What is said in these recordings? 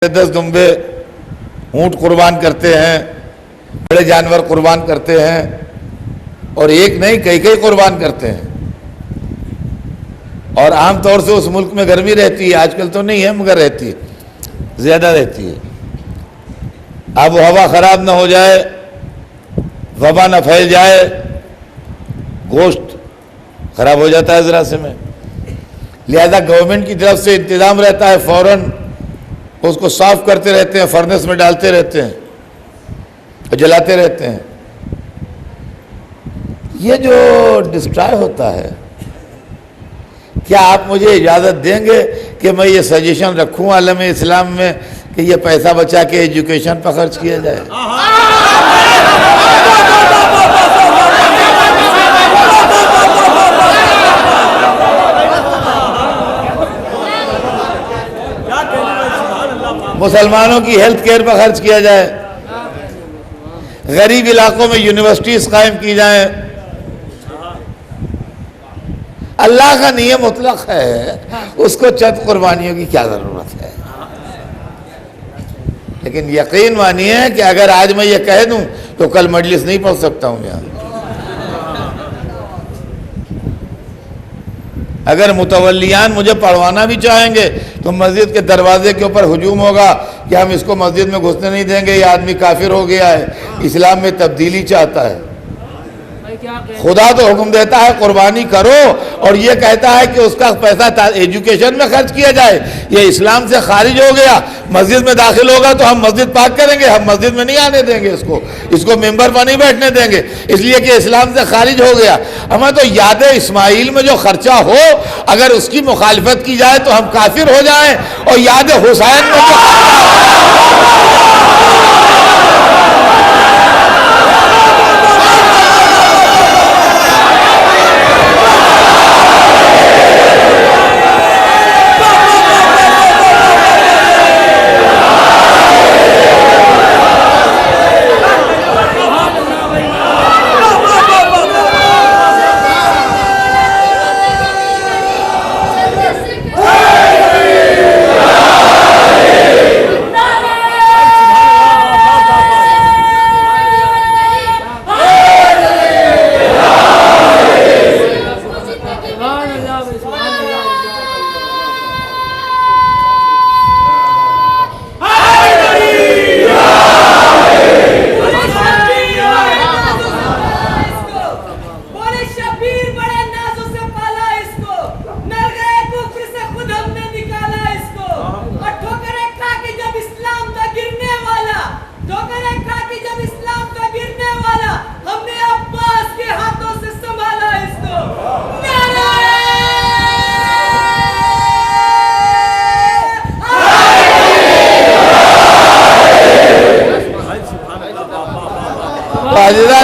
10 दुम्बे ऊंट कुर्बान करते हैं, बड़े जानवर कुर्बान करते हैं, और एक नहीं कई कई कुर्बान करते हैं। और आमतौर से उस मुल्क में गर्मी रहती है, आजकल तो नहीं है मगर रहती है, ज़्यादा रहती है। अब हवा ख़राब ना हो जाए, वबा ना फैल जाए, गोश्त ख़राब हो जाता है ज़रा से में। लिहाजा गवर्नमेंट की तरफ से इंतज़ाम रहता है, फ़ौरन उसको साफ करते रहते हैं, फर्नेस में डालते रहते हैं और जलाते रहते हैं। ये जो डिस्ट्रॉय होता है, क्या आप मुझे इजाज़त देंगे कि मैं ये सजेशन रखूं आलम इस्लाम में कि ये पैसा बचा के एजुकेशन पर खर्च किया जाए? मुसलमानों की हेल्थ केयर पर खर्च किया जाए, गरीब इलाकों में यूनिवर्सिटीज कायम की जाए। अल्लाह का नियम मुतलक है, उसको चंद कुर्बानियों की क्या जरूरत है। लेकिन यकीन मानिए कि अगर आज मैं ये कह दूं तो कल मजलिस नहीं पढ़ सकता हूं यहां। अगर मुतवल्लियान मुझे पढ़वाना भी चाहेंगे तो मस्जिद के दरवाजे के ऊपर हुजूम होगा कि हम इसको मस्जिद में घुसने नहीं देंगे, ये आदमी काफिर हो गया है, इस्लाम में तब्दीली चाहता है। खुदा तो हुक्म देता है कुर्बानी करो, और ये कहता है कि उसका पैसा एजुकेशन में खर्च किया जाए। ये इस्लाम से खारिज हो गया, मस्जिद में दाखिल होगा तो हम मस्जिद पाक करेंगे, हम मस्जिद में नहीं आने देंगे, इसको मेंबर पर नहीं बैठने देंगे, इसलिए कि इस्लाम से खारिज हो गया। हमें तो याद इस्माइल में जो खर्चा हो, अगर उसकी मुखालिफत की जाए तो हम काफिर हो जाएं, और याद हुसैन में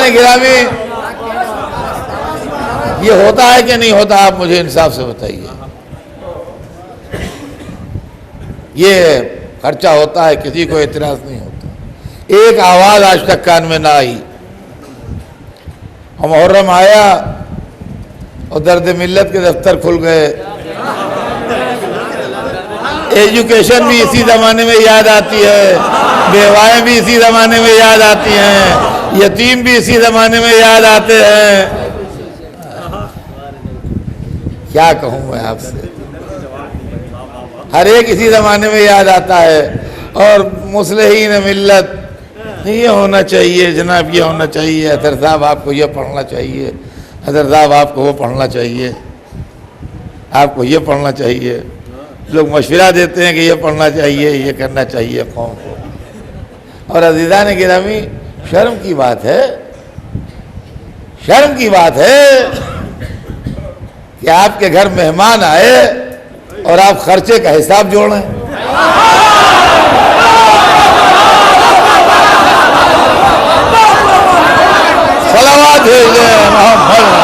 गिरामी ये होता है कि नहीं होता, आप मुझे इंसाफ से बताइए। ये खर्चा होता है, किसी को एतराज नहीं होता। एक आवाज आज तक कान में ना आई। मुहर्रम आया और दर्द मिल्लत के दफ्तर खुल गए। एजुकेशन भी इसी जमाने में याद आती है, बेवाएं भी इसी जमाने में याद आती हैं, यतीम भी इसी जमाने में याद आते हैं। क्या कहूं मैं आपसे, हर एक इसी जमाने में याद आता है। और मुस्लिहीन मिल्लत, ये होना चाहिए जनाब, ये होना चाहिए, अतर साहब आपको ये पढ़ना चाहिए, अतर साहब आपको वो पढ़ना चाहिए, आपको ये पढ़ना चाहिए। लोग मशवरा देते हैं कि ये पढ़ना चाहिए, ये करना चाहिए कौम को। और अज़ीज़ान गिरामी, शर्म की बात है, शर्म की बात है कि आपके घर मेहमान आए और आप खर्चे का हिसाब जोड़ें। सलावत भेजें मोहम्मद।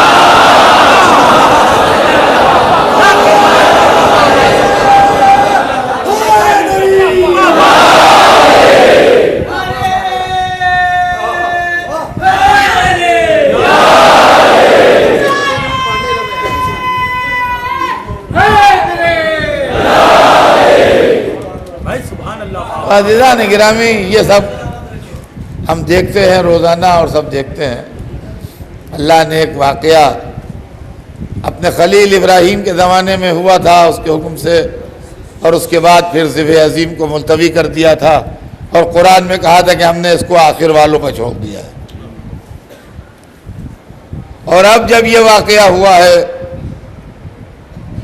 अज़ीज़ान गिरामी, ये सब हम देखते हैं रोज़ाना और सब देखते हैं। अल्लाह ने एक वाक़या अपने खलील इब्राहीम के ज़माने में हुआ था उसके हुक्म से, और उसके बाद फिर ज़िब्ह अज़ीम को मुलतवी कर दिया था, और कुरान में कहा था कि हमने इसको आखिर वालों पर छोड़ दिया है। और अब जब ये वाक़या हुआ है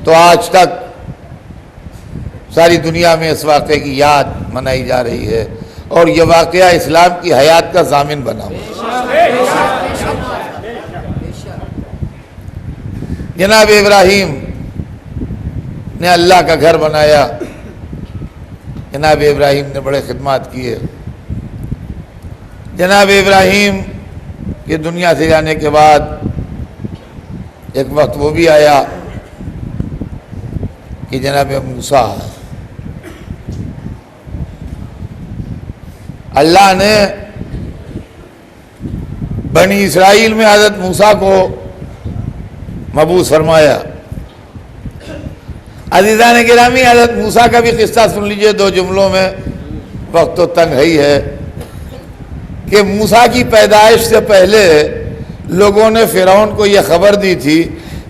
तो आज तक सारी दुनिया में इस वाक़े की याद मनाई जा रही है, और ये वाक़या इस्लाम की हयात का ज़ामिन बना हुआ है। जनाब इब्राहीम ने अल्लाह का घर बनाया, जनाब इब्राहीम ने बड़े खिदमत किए। जनाब इब्राहीम के दुनिया से जाने के बाद एक वक्त वो भी आया कि जनाब मूसा, अल्लाह ने बनी इसराइल में हज़रत मूसा को मबूस फरमाया। अज़ीज़ान गिरामी, हज़रत मूसा का भी किस्सा सुन लीजिए 2 जुमलों में, वक्त तो तंग है ही है, कि मूसा की पैदाइश से पहले लोगों ने फ़िरौन को यह खबर दी थी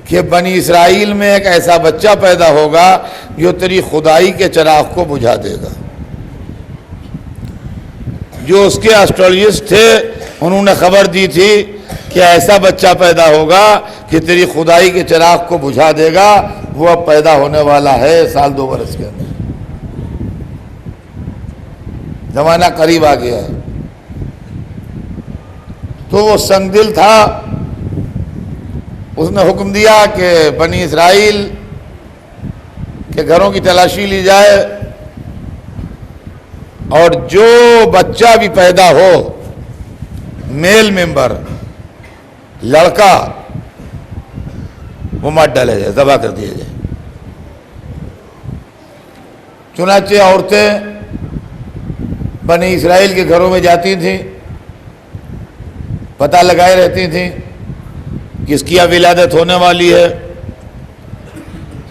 कि बनी इसराइल में एक ऐसा बच्चा पैदा होगा जो तेरी खुदाई के चिराग को बुझा देगा। जो उसके एस्ट्रोलॉजिस्ट थे उन्होंने खबर दी थी कि ऐसा बच्चा पैदा होगा कि तेरी खुदाई के चिराग को बुझा देगा। वो अब पैदा होने वाला है 1-2 बरस के अंदर। जमाना करीब आ गया है। तो वो संगदिल था, उसने हुक्म दिया कि बनी इसराइल के घरों की तलाशी ली जाए, और जो बच्चा भी पैदा हो, मेल मेंबर लड़का, वो मार डाला जाए, दबा कर दिया जाए। चुनाचे औरतें बनी इसराइल के घरों में जाती थीं, पता लगाए रहती थीं किसकी अब विलादत होने वाली है,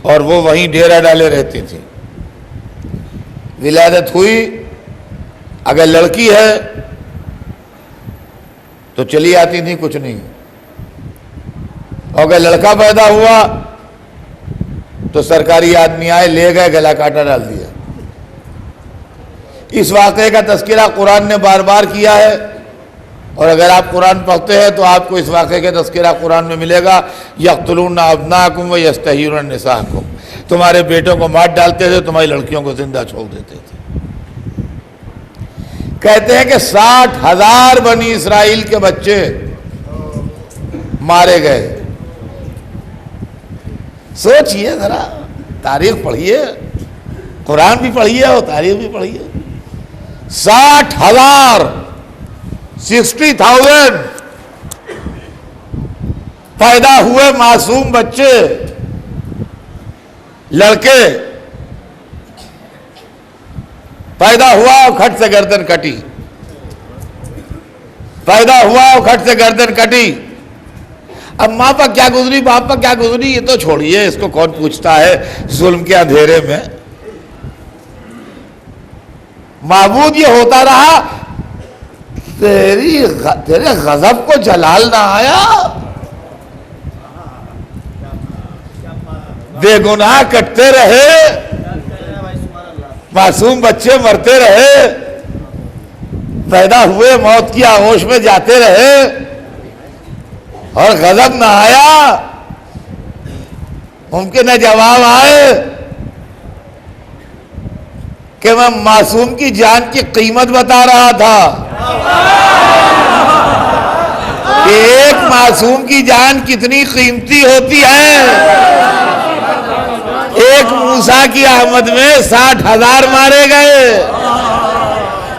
और वो वहीं डेरा डाले रहती थी। विलादत हुई, अगर लड़की है तो चली आती थी, कुछ नहीं। और अगर लड़का पैदा हुआ तो सरकारी आदमी आए, ले गए, गला काटा डाल दिया। इस वाक़े का तज़किरा कुरान ने बार बार किया है, और अगर आप कुरान पढ़ते हैं तो आपको इस वाक़े का तज़किरा कुरान में मिलेगा। यक़्तुलून अब्नाअकुम व यस्तहय्यून निसाअकुम, तुम्हारे बेटों को मार डालते थे, तुम्हारी लड़कियों को जिंदा छोड़ देते थे। कहते हैं कि 60,000 बनी इसराइल के बच्चे मारे गए। सोचिए जरा, तारीख पढ़िए, कुरान भी पढ़िए और तारीख भी पढ़िए। 60,000 60,000 पैदा हुए मासूम बच्चे, लड़के। पैदा हुआ और खट से गर्दन कटी, पैदा हुआ और खट से गर्दन कटी। अब माँ पर क्या गुजरी, बाप पर क्या गुजरी, ये तो छोड़िए, इसको कौन पूछता है जुल्म के अंधेरे में। महबूद ये होता रहा, तेरे गजब को जलाल ना आया। बेगुनाह कटते रहे, मासूम बच्चे मरते रहे, पैदा हुए मौत की आगोश में जाते रहे, और गजब ना आया। मुमकिन है जवाब आए कि मैं मासूम की जान की कीमत बता रहा था, कि एक मासूम की जान कितनी कीमती होती है। एक मूसा की आमद में 60,000 मारे गए,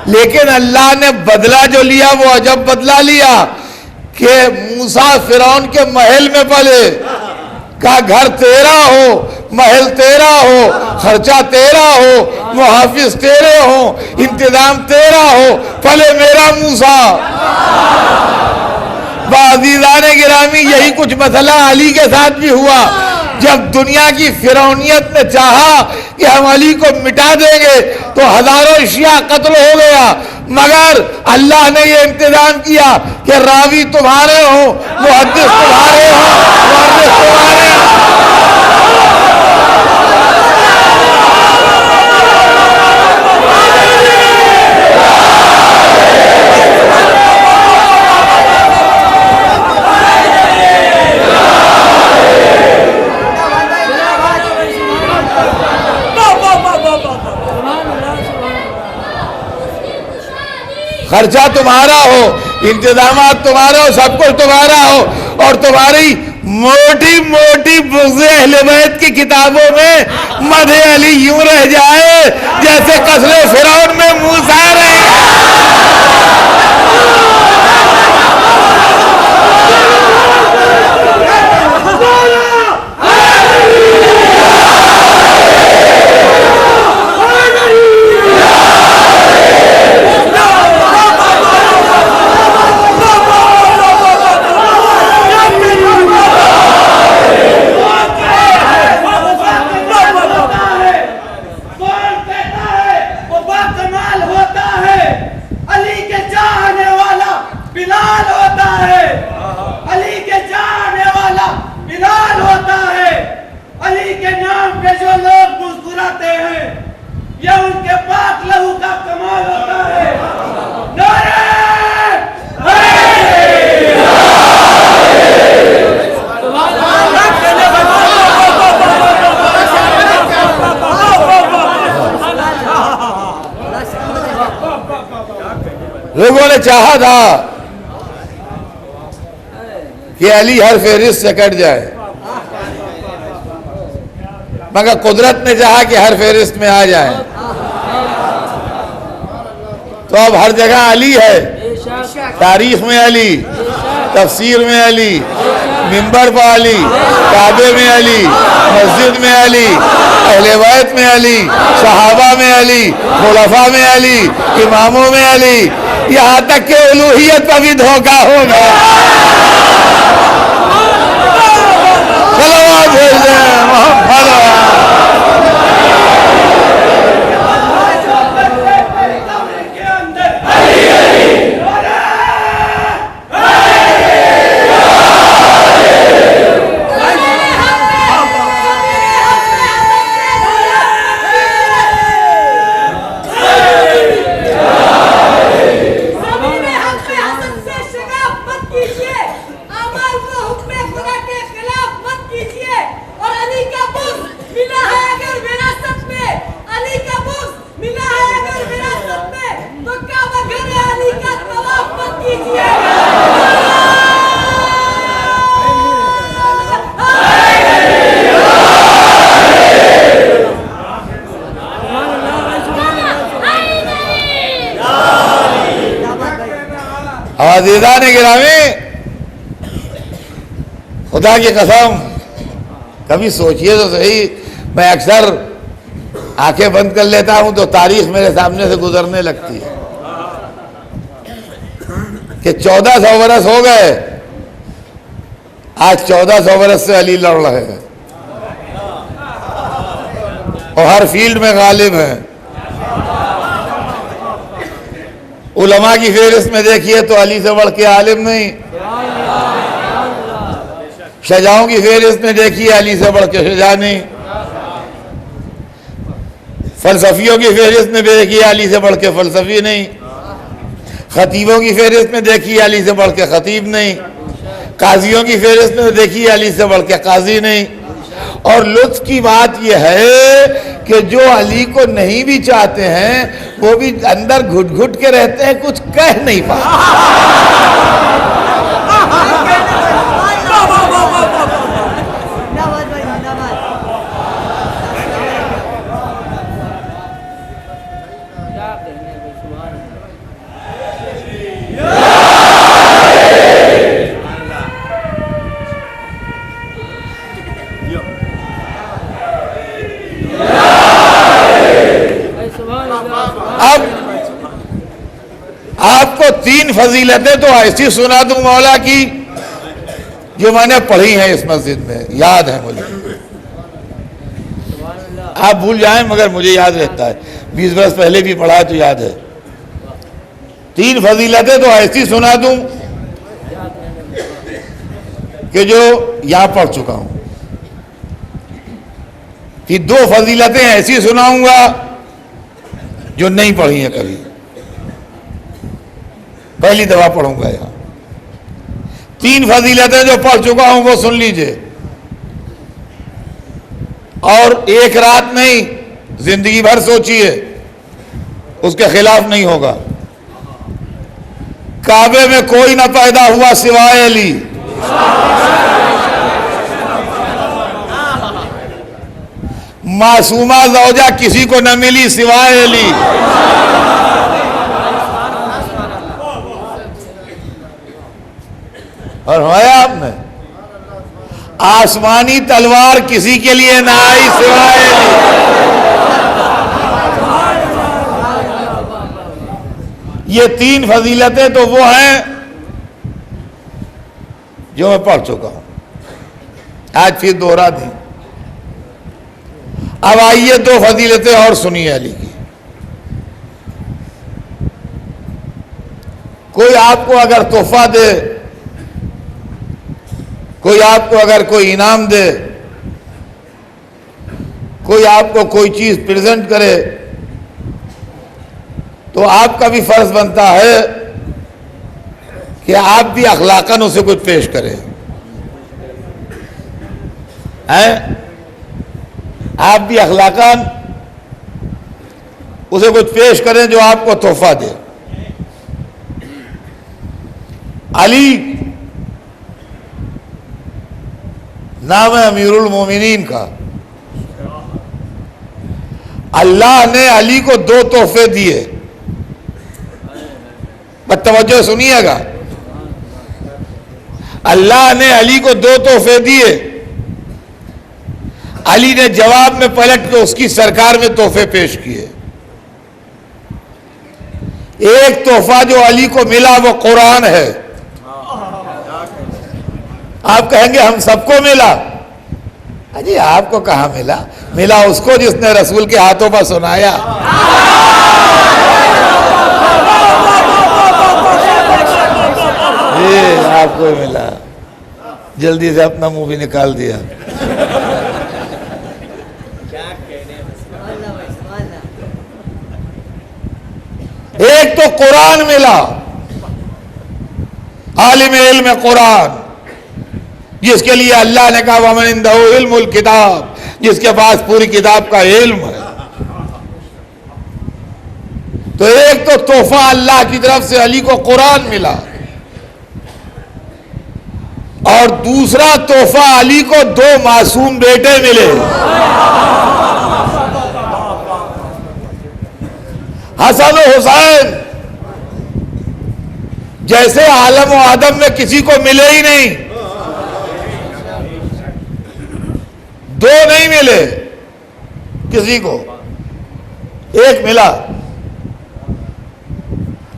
लेकिन अल्लाह ने बदला जो लिया वो अजब बदला लिया कि मूसा फिरौन के महल में पले, का घर तेरा हो, महल तेरा हो, खर्चा तेरा हो, मुहाफिज तेरे हो, इंतजाम तेरा हो, पले मेरा मूसा। अज़ीज़ान गिरामी, यही कुछ मसला अली के साथ भी हुआ। जब दुनिया की फिरौनियत ने चाहा कि हम अली को मिटा देंगे तो हजारों शिया कत्ल हो गया, मगर अल्लाह ने ये इंतजाम किया कि रावी तुम्हारे हो, मुहद्दिस तुम्हारे हो, मुहर्रिस तुम्हारे हो। खर्चा तुम्हारा हो, इंतजाम तुम्हारा हो, सब कुछ तुम्हारा हो, और तुम्हारी मोटी मोटी बुग़्ज़े अहले बैत की किताबों में मदहे अली यूं रह जाए जैसे कसरे फिरौन में मूसा रहे। लोगों ने चाहा था कि अली हर फेरिस्त से कट जाए, मगर कुदरत ने चाहा कि हर फेरिस्त में आ जाए। तो अब हर जगह अली है, तारीख में अली, तफसीर में अली, मिंबर पर अली, काबे में अली, मस्जिद में अली, अहले बैत में अली, सहाबा में अली, खुलफा में अली, इमामों में अली, यहाँ तक के उलूहियत पर भी धोखा हो गया। सलावत भेज दें मोहम्मद। अज़ीज़ान गिरामी, खुदा की कसम कभी सोचिए तो सही, मैं अक्सर आंखें बंद कर लेता हूं तो तारीख मेरे सामने से गुजरने लगती है कि 1400 बरस हो गए, आज 1400 बरस से अली लड़ रहे हैं और हर फील्ड में गालिब हैं। उलमा की फेहरिस्त में देखिए तो अली से बढ़ के आलिम नहीं, शजाओं की फेहरिस्त में देखिए अली से बढ़ के शजा नहीं, फलसफियों की फेहरिस्त में देखिए अली से बढ़ के फलसफी नहीं, खतीबों की फेहरिस्त में देखिए अली से बढ़ के खतीब नहीं, काजियों की फेहरिस्त में देखिए अली से बढ़ के काजी नहीं। और लुत्फ की बात यह है कि जो अली को नहीं भी चाहते हैं वो भी अंदर घुट घुट के रहते हैं, कुछ कह नहीं पाते। अब आपको 3 फजीलतें तो ऐसी सुना दूं मौला की जो मैंने पढ़ी हैं इस मस्जिद में, याद है मुझे। आप भूल जाएं मगर मुझे याद रहता है, 20 वर्ष पहले भी पढ़ा तो याद है। 3 फजीलतें तो ऐसी सुना दूं कि जो यहां पढ़ चुका हूं, फिर 2 फजीलतें ऐसी सुनाऊंगा जो नहीं पढ़ी है कभी, पहली दफा पढ़ूंगा यहां। 3 फजीलतें जो पढ़ चुका हूं वो सुन लीजिए, और एक रात नहीं, जिंदगी भर सोचिए, उसके खिलाफ नहीं होगा। काबे में कोई ना पैदा हुआ सिवाय अली, मासूमा ज़ौजा किसी को न मिली सिवाय अली। और होया आपने, आसमानी तलवार किसी के लिए ना आई सिवाय अली। ये 3 फजीलतें तो वो हैं जो मैं पढ़ चुका हूं, आज फिर दोहरा दी। अब आइए 2 फजीलतें और सुनिए अली की। कोई आपको अगर तोहफा दे, कोई आपको अगर कोई इनाम दे, कोई आपको कोई चीज प्रेजेंट करे, तो आपका भी फर्ज बनता है कि आप भी अखलाकन उसे कुछ पेश करें, हैं? आप भी अखलाकन उसे कुछ पेश करें जो आपको तोहफा दे। अली नाम है अमीरुल मोमिनीन का। अल्लाह ने अली को 2 तोहफे दिए, बस तवज्जो सुनिएगा। अल्लाह ने अली को 2 तोहफे दिए, अली ने जवाब में पलट के उसकी सरकार में तोहफे पेश किए। एक तोहफा जो अली को मिला वो कुरान है। आप कहेंगे हम सबको मिला, अजी आपको कहां मिला? मिला उसको जिसने रसूल के हाथों पर सुनाया। ये आपको मिला, जल्दी से अपना मुंह भी निकाल दिया। एक तो कुरान मिला, आलिम इल्म कुरान, जिसके लिए अल्लाह ने कहा वमन इंदहु इल्मुल किताब, जिसके पास पूरी किताब का इल्म है। तो एक तो तोहफा अल्लाह की तरफ से अली को कुरान मिला, और दूसरा तोहफा अली को 2 मासूम बेटे मिले। हसन और हुसैन जैसे आलम और आदम में किसी को मिले ही नहीं, 2 नहीं मिले किसी को, एक मिला,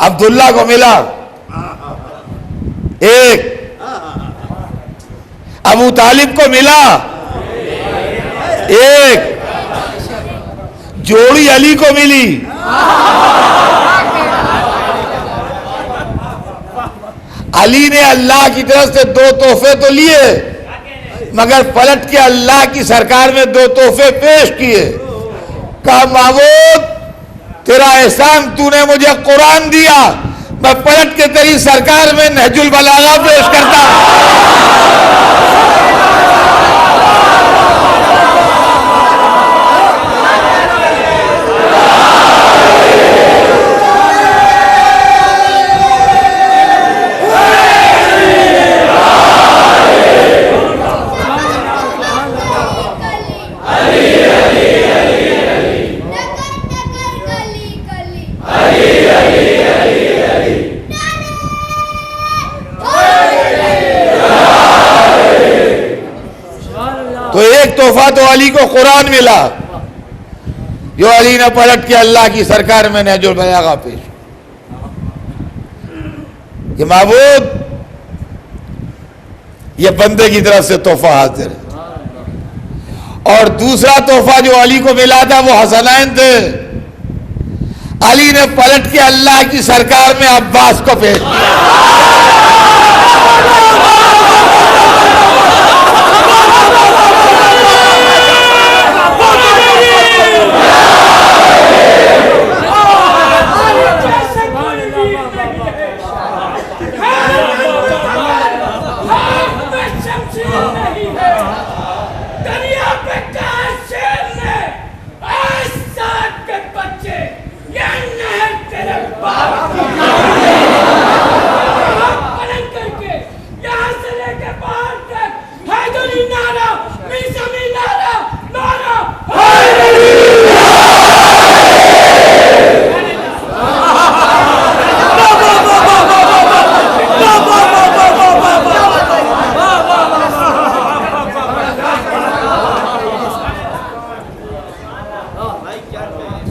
अब्दुल्ला को मिला, एक अबू तालिब को मिला, एक जोड़ी अली को मिली। अली ने अल्लाह की तरफ से 2 तोहफे तो लिए, मगर पलट के अल्लाह की सरकार में 2 तोहफे पेश किए। कहा माबूद तेरा एहसान, तूने मुझे कुरान दिया, मैं पलट के तेरी सरकार में नहजुल बलागा पेश करता हूं। तो एक तोहफा तो अली को कुरान मिला, जो अली ने पलट के अल्लाह की सरकार में नहजुल बलागा पेश कि माबूद ये बंदे की तरफ से तोहफा हाजिर है। और दूसरा तोहफा जो अली को मिला था वो हसनैन थे। अली ने पलट के अल्लाह की सरकार में अब्बास को पेश किया।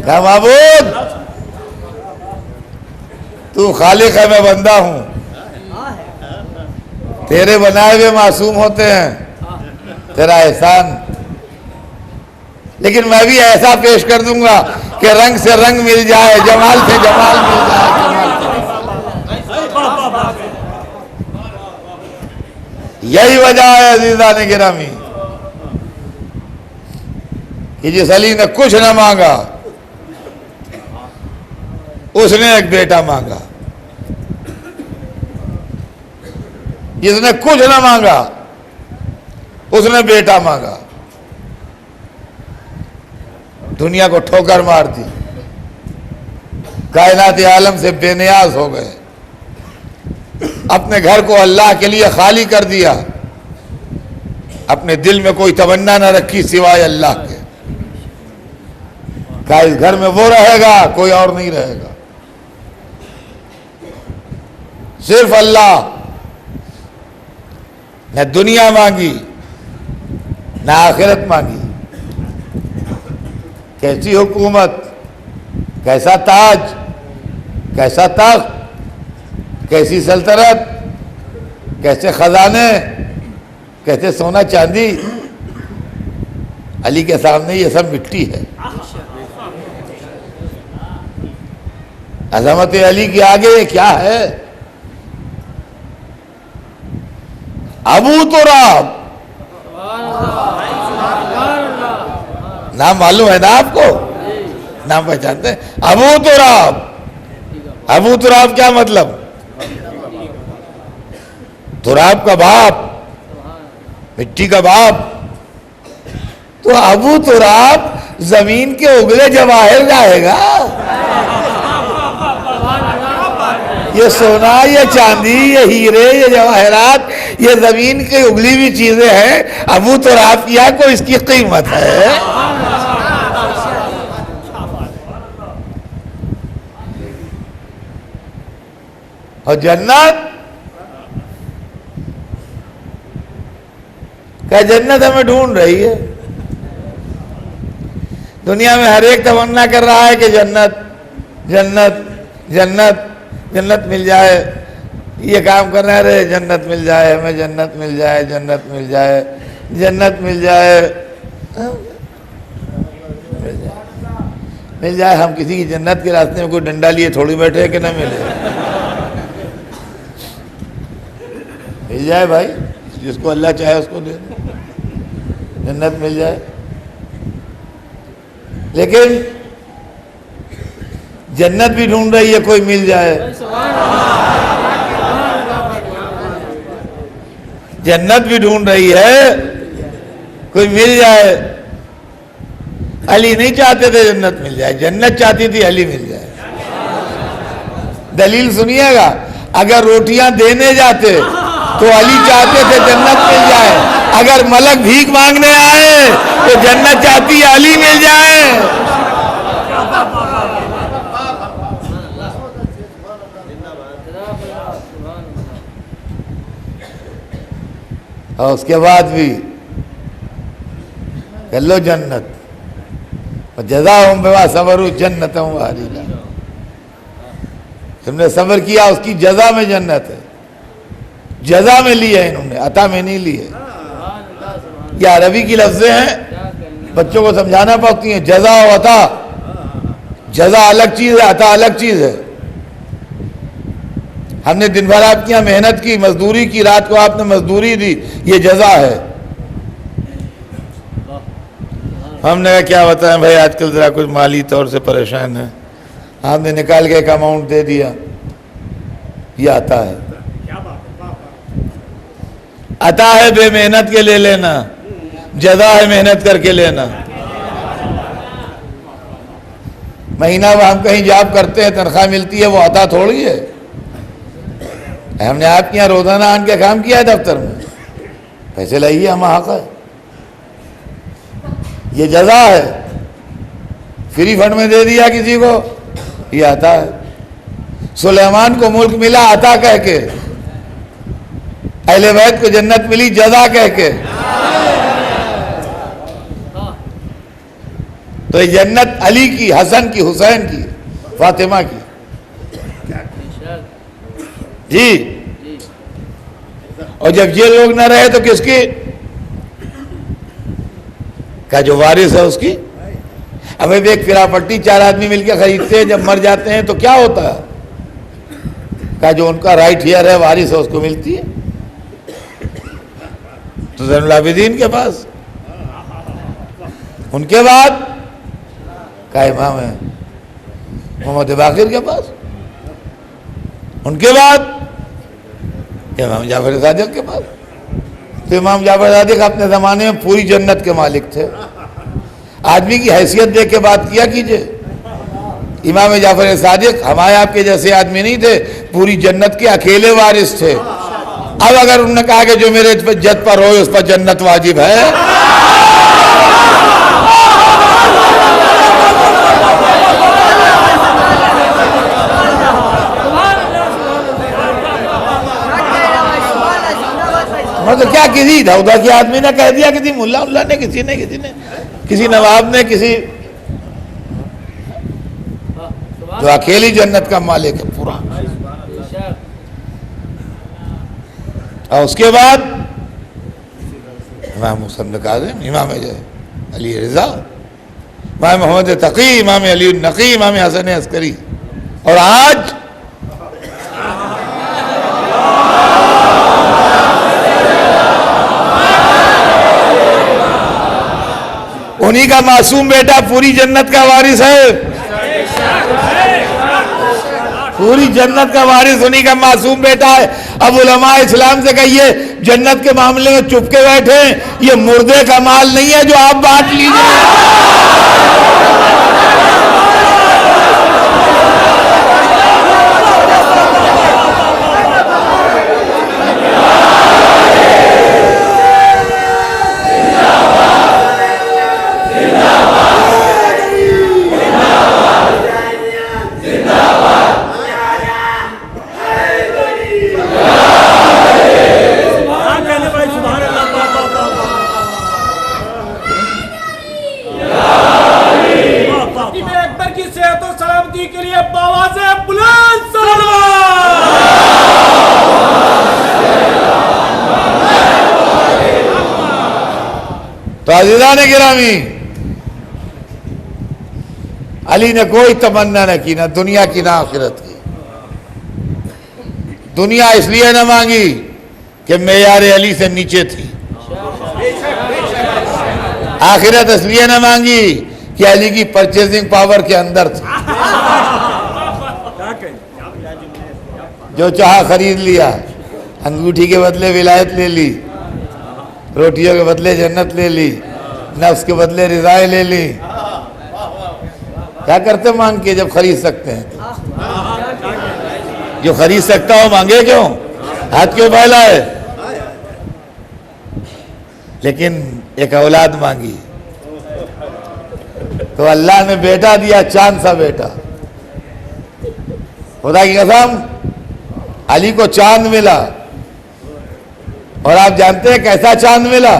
क्या माबूद, तू खालिक है, मैं बंदा हूं। तेरे बनाए हुए मासूम होते हैं, तेरा एहसान। लेकिन मैं भी ऐसा पेश कर दूंगा कि रंग से रंग मिल जाए, जमाल से जमाल मिल जाए। यही वजह है अजीजा ने गिरामी कि जिस अली ने कुछ न मांगा उसने एक बेटा मांगा, जिसने कुछ न मांगा उसने बेटा मांगा। दुनिया को ठोकर मार दी, कायनात आलम से बेनियाज हो गए, अपने घर को अल्लाह के लिए खाली कर दिया, अपने दिल में कोई तमन्ना न रखी सिवाय अल्लाह के। कहा इस घर में वो रहेगा, कोई और नहीं रहेगा, सिर्फ अल्लाह। न दुनिया मांगी न आखिरत मांगी। कैसी हुकूमत, कैसा ताज, कैसा तख्त, कैसी सल्तनत, कैसे खजाने, कैसे सोना चांदी। अली के सामने ये सब मिट्टी है। अज़मत अली के आगे ये क्या है? अबू तुराब, नाम मालूम है ना आपको? नाम पहचानते हैं? अबू तुराब। अबू तुराब क्या मतलब? तुराब का बाप, मिट्टी का बाप। तो अबू तुराब जमीन के उगले जवाहिर जाएगा। ये सोना, ये चांदी, ये हीरे, ये जवाहरात, ये जमीन की उगली हुई चीजें हैं। अबू तुराब किया को इसकी कीमत है। और जन्नत, क्या जन्नत हमें ढूंढ रही है? दुनिया में हर एक तमन्ना कर रहा है कि जन्नत जन्नत जन्नत जन्नत मिल जाए। ये काम कर रहे हैं, जन्नत मिल जाए, हमें जन्नत मिल जाए, जन्नत मिल जाए, जन्नत मिल जाए, मिल जाए। हम किसी की जन्नत के रास्ते में कोई डंडा लिए थोड़ी बैठे हैं कि ना मिले। मिल जाए भाई, जिसको अल्लाह चाहे उसको दे, जन्नत मिल जाए। लेकिन जन्नत भी ढूंढ रही है, कोई मिल जाए। जन्नत भी ढूंढ रही है, कोई मिल जाए। अली नहीं चाहते थे जन्नत मिल जाए, जन्नत चाहती थी अली मिल जाए। दलील सुनिएगा, अगर रोटियां देने जाते तो अली चाहते थे जन्नत मिल जाए। अगर मलक भीख मांगने आए तो जन्नत चाहती है अली मिल जाए। और उसके बाद भी कह लो जन्नत, जज़ाहुम बिमा सबरू जन्नतम व हरीरा। तुमने सब्र किया, उसकी जज़ा में जन्नत है। जज़ा में ली है इन्होंने, अता में नहीं ली है। ये अरबी की लफ्ज़ें हैं। बच्चों को समझाना पड़ती है। जजा और अता, जजा अलग चीज है, अता अलग चीज है। हमने दिन भर आपके यहाँ मेहनत की, मजदूरी की, रात को आपने मजदूरी दी, ये जजा है। हमने कहा क्या बताएं भाई, आजकल जरा कुछ माली तौर से परेशान है। आपने निकाल के एक अमाउंट दे दिया, ये आता है। अता है बेमेहनत के ले लेना, जजा है मेहनत करके लेना। महीना वो हम कहीं जॉब करते हैं, तनख्वाह मिलती है, वो अता थोड़ी है। हमने आपके यहाँ रोजाना आन के काम किया है दफ्तर में, पैसे लाइए, हम हक है, ये जजा है। फ्री फंड में दे दिया किसी को, ये आता है। सुलेमान को मुल्क मिला अता कह के, अहले बैत को जन्नत मिली जजा कह के। तो ये जन्नत अली की, हसन की, हुसैन की, फातिमा की। जी, और जब ये लोग ना रहे तो किसकी? क्या जो वारिस है उसकी? अब एक फिरापट्टी 4 आदमी मिलकर खरीदते हैं, जब मर जाते हैं तो क्या होता है? क्या जो उनका राइट हियर है, वारिस है, उसको मिलती है। तो ज़ैनुल आबिदीन के पास, उनके बाद का इमाम है मोहम्मद बाकिर के पास, उनके बाद इमाम जाफर सादिक के पास। तो इमाम जाफर सादिक अपने ज़माने में पूरी जन्नत के मालिक थे। आदमी की हैसियत देख के बात किया कीजिए। इमाम जाफर सादिक हमारे आपके जैसे आदमी नहीं थे, पूरी जन्नत के अकेले वारिस थे। अब अगर उन्होंने कहा कि जो मेरे जद पर हो उस पर जन्नत वाजिब है, तो क्या किसी दाऊदा के आदमी ने कह दिया, किसी मुल्ला उल्ला ने, किसी ने किसी नवाब ने, किसी, जो अकेली जन्नत का मालिक है पूरा। और उसके बाद इमाम मुसन्नद काज़िम, इमाम अली रज़ा, इमाम मोहम्मद तकी, इमाम अली नकी, इमाम हसन अस्करी। और आज उन्हीं का मासूम बेटा पूरी जन्नत का वारिस है। पूरी जन्नत का वारिस उन्हीं का मासूम बेटा है। अब उलमा इस्लाम से कहिए, जन्नत के मामले में चुपके बैठे, ये मुर्दे का माल नहीं है जो आप बांट लीजिए। तो अज़ीज़ान गिरामी, अली ने कोई तमन्ना न की, ना दुनिया की ना आखिरत की। दुनिया इसलिए न मांगी कि मेयार अली से नीचे थी। आखिरत इसलिए न मांगी कि अली की परचेजिंग पावर के अंदर थी। जो चाहा खरीद लिया, अंगूठी के बदले विलायत ले ली, रोटियों के बदले जन्नत ले ली, नफ्स के बदले रिज़ाएं ले ली। क्या करते मांग के जब खरीद सकते हैं? जो खरीद सकता हो मांगे क्यों? हाथ क्यों फैलाए? लेकिन एक औलाद मांगी तो अल्लाह ने बेटा दिया, चांद सा बेटा। खुदा की कसम, अली को चांद मिला। और आप जानते हैं कैसा चांद मिला?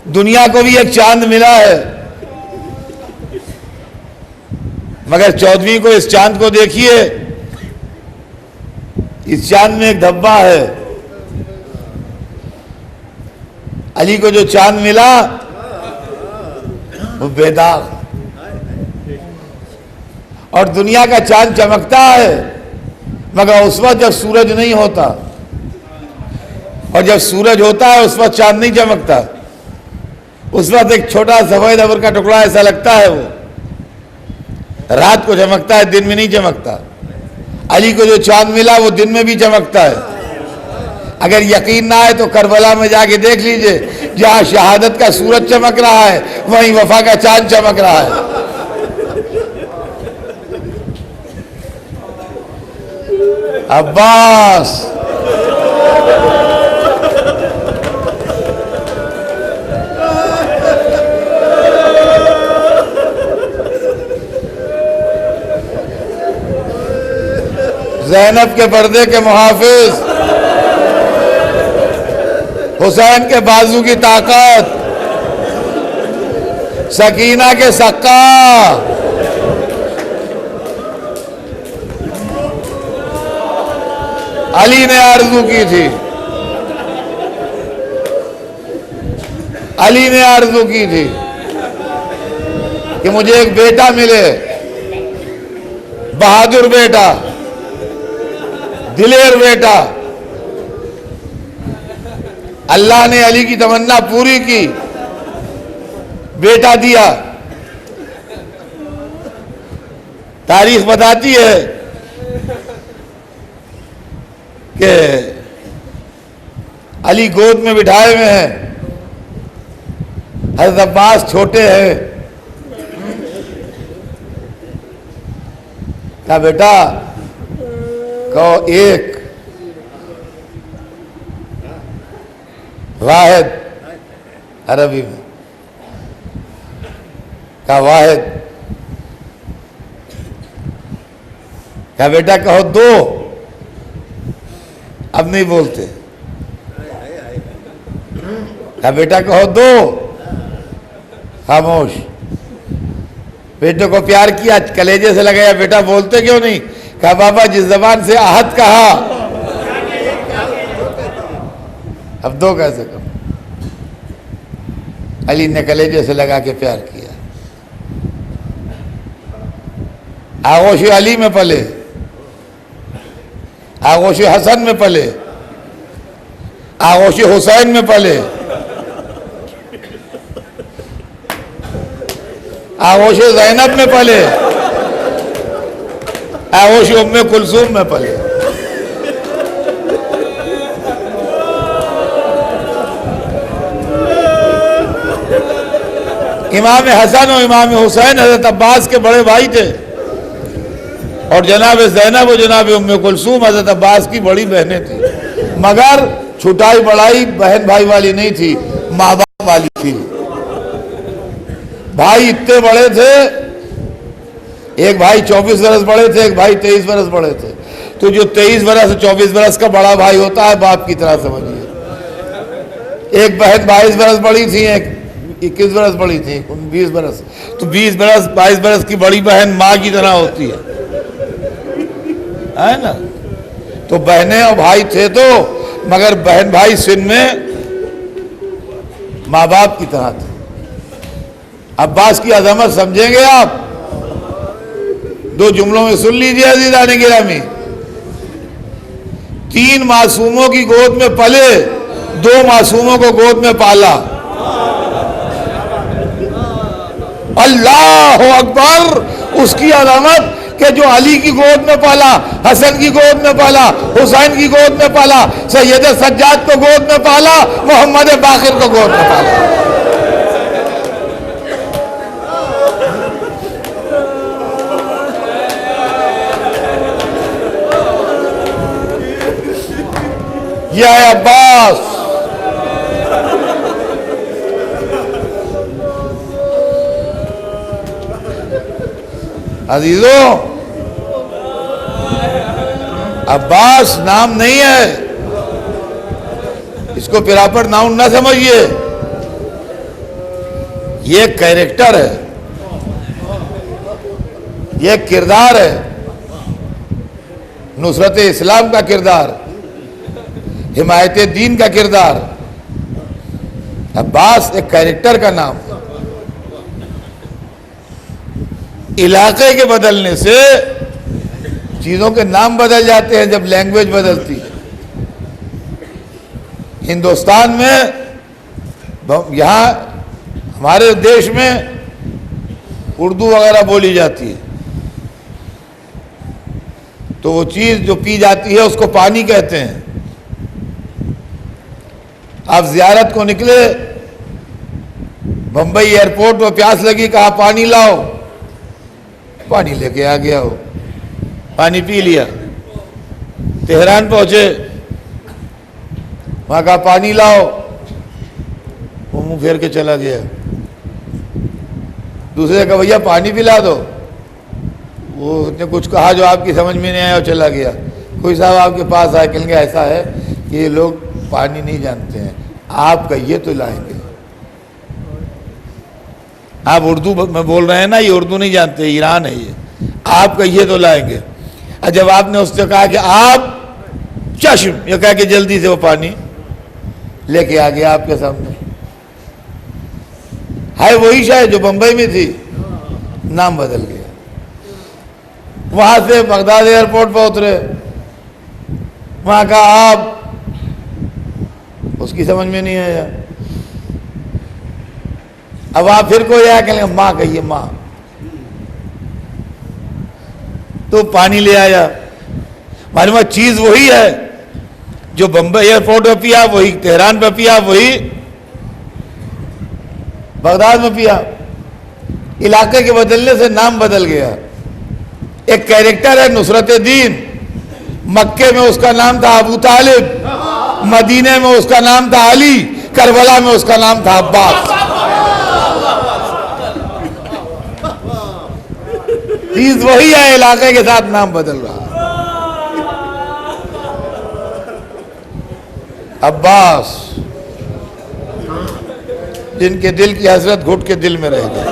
दुनिया को भी एक चांद मिला है, मगर 14वीं को इस चांद को देखिए, इस चांद में एक धब्बा है। अली को जो चांद मिला वो बेदाग, और दुनिया का चांद चमकता है मगर उस वक्त जब सूरज नहीं होता, और जब सूरज होता है उस वक्त चांद नहीं चमकता। उस वक्त एक छोटा सफेद अबर का टुकड़ा ऐसा लगता है, वो रात को चमकता है, दिन में नहीं चमकता। अली को जो चांद मिला वो दिन में भी चमकता है। अगर यकीन ना आए तो करबला में जाके देख लीजिए, जहां शहादत का सूरज चमक रहा है वहीं वफा का चांद चमक रहा है। अब्बास ज़ैनब के पर्दे के मुहाफिज, हुसैन के बाजू की ताकत, सकीना के सक्का, अली ने आरज़ू की थी, अली ने आरज़ू की थी कि मुझे एक बेटा मिले, बहादुर बेटा, दिलेर बेटा। अल्लाह ने अली की तमन्ना पूरी की, बेटा दिया। तारीख बताती है कि अली गोद में बिठाए हुए हैं, हज़रत अब्बास छोटे हैं। कहा बेटा कहो एक, वाहिद अरबी में कहा वाहिद। कहा बेटा कहो दो, अब नहीं बोलते। कहा बेटा कहो दो, खामोश। बेटे को प्यार किया, कलेजे से लगाया, बेटा बोलते क्यों नहीं? कहा बाबा जिस जबान से आहत कहा, अब दो कैसे कहो? अली ने कलेजे से लगा के प्यार किया। आगोश अली में पले, आगोश हसन में पले, आगोश हुसैन में पले, आगोश ज़ैनब में पले, आगोश उम्मे कुलसूम में पले। इमाम हसन और इमाम हुसैन हज़रत अब्बास के बड़े भाई थे, और जनाब ज़ैनब और जनाब उम्मे कुलसूम हज़रत अब्बास की बड़ी बहनें थी। मगर छुटाई बड़ाई बहन भाई वाली नहीं थी, माँ बाप वाली थी। भाई इतने बड़े थे, एक भाई 24 बरस बड़े थे, एक भाई 23 बरस बड़े थे। तो जो 23 बरस 24 बरस का बड़ा भाई होता है बाप की तरह समझिए। एक बहन 22 बरस बड़ी थी, एक 21 बरस बड़ी थी, 20 बरस। तो 20 बरस 22 बरस की बड़ी बहन माँ की तरह होती है ना। तो बहनें और भाई थे तो, मगर बहन भाई सिन में माँ बाप की तरह थे। अब्बास की अजमत समझेंगे आप? दो जुमलों में सुन लीजिए अज़ीज़ान गिरामी। 3 मासूमों की गोद में पले, 2 मासूमों को गोद में पाला। अल्लाह अकबर। उसकी अलामत कि जो अली की गोद में पाला, हसन की गोद में पाला, हुसैन की गोद में पाला, सैयद सज्जाद को गोद में पाला, मोहम्मद बाकिर को गोद में पाला। यह है अब्बास। अजीजों, अब्बास नाम नहीं है, इसको प्रॉपर नाउन ना समझिए। ये कैरेक्टर है, ये किरदार है, नुसरत इस्लाम का किरदार, हिमायत दीन का किरदार। अब्बास एक कैरेक्टर का नाम है। इलाके के बदलने से चीजों के नाम बदल जाते हैं जब लैंग्वेज बदलती है। हिंदुस्तान में यहाँ हमारे देश में उर्दू वगैरह बोली जाती है, तो वो चीज जो पी जाती है उसको पानी कहते हैं। आप जियारत को निकले, बंबई एयरपोर्ट पर प्यास लगी, कहा पानी लाओ, पानी लेके आ गया हो, पानी पी लिया। तेहरान पहुंचे, वहां कहा पानी लाओ, वो मुंह फेर के चला गया। दूसरे का भैया पानी पिला दो, वो उसने कुछ कहा जो आपकी समझ में नहीं आया और चला गया। कोई साहब आपके पास आए, कहेंगे ऐसा है कि ये लोग पानी नहीं जानते हैं, आप कहिए तो लाएंगे। आप उर्दू में बोल रहे हैं ना, ये उर्दू नहीं जानते, ईरान है ये, आप कहिए तो लाएंगे। और जब आपने उससे कहा कि आप चश्म, ये कहा कि जल्दी से वो पानी लेके आ गया आपके सामने। है वही शायद जो बंबई में थी, नाम बदल गया। वहां से बगदाद एयरपोर्ट पर उतरे, वहां का आप, उसकी समझ में नहीं आया। अब आप फिर कोई आया, कहेंगे माँ कहिए माँ, तो पानी ले आया। मालूम चीज वही है जो बंबई एयरपोर्ट पे पिया, वही तेहरान पे पिया, वही बगदाद में पिया। इलाके के बदलने से नाम बदल गया। एक कैरेक्टर है नुसरत दीन, मक्के में उसका नाम था अबू तालिब, मदीने में उसका नाम था अली, करबला में उसका नाम था अब्बास। चीज वही है, इलाके के साथ नाम बदल रहा। अब्बास, जिनके दिल की हसरत घुट के दिल में रह गई।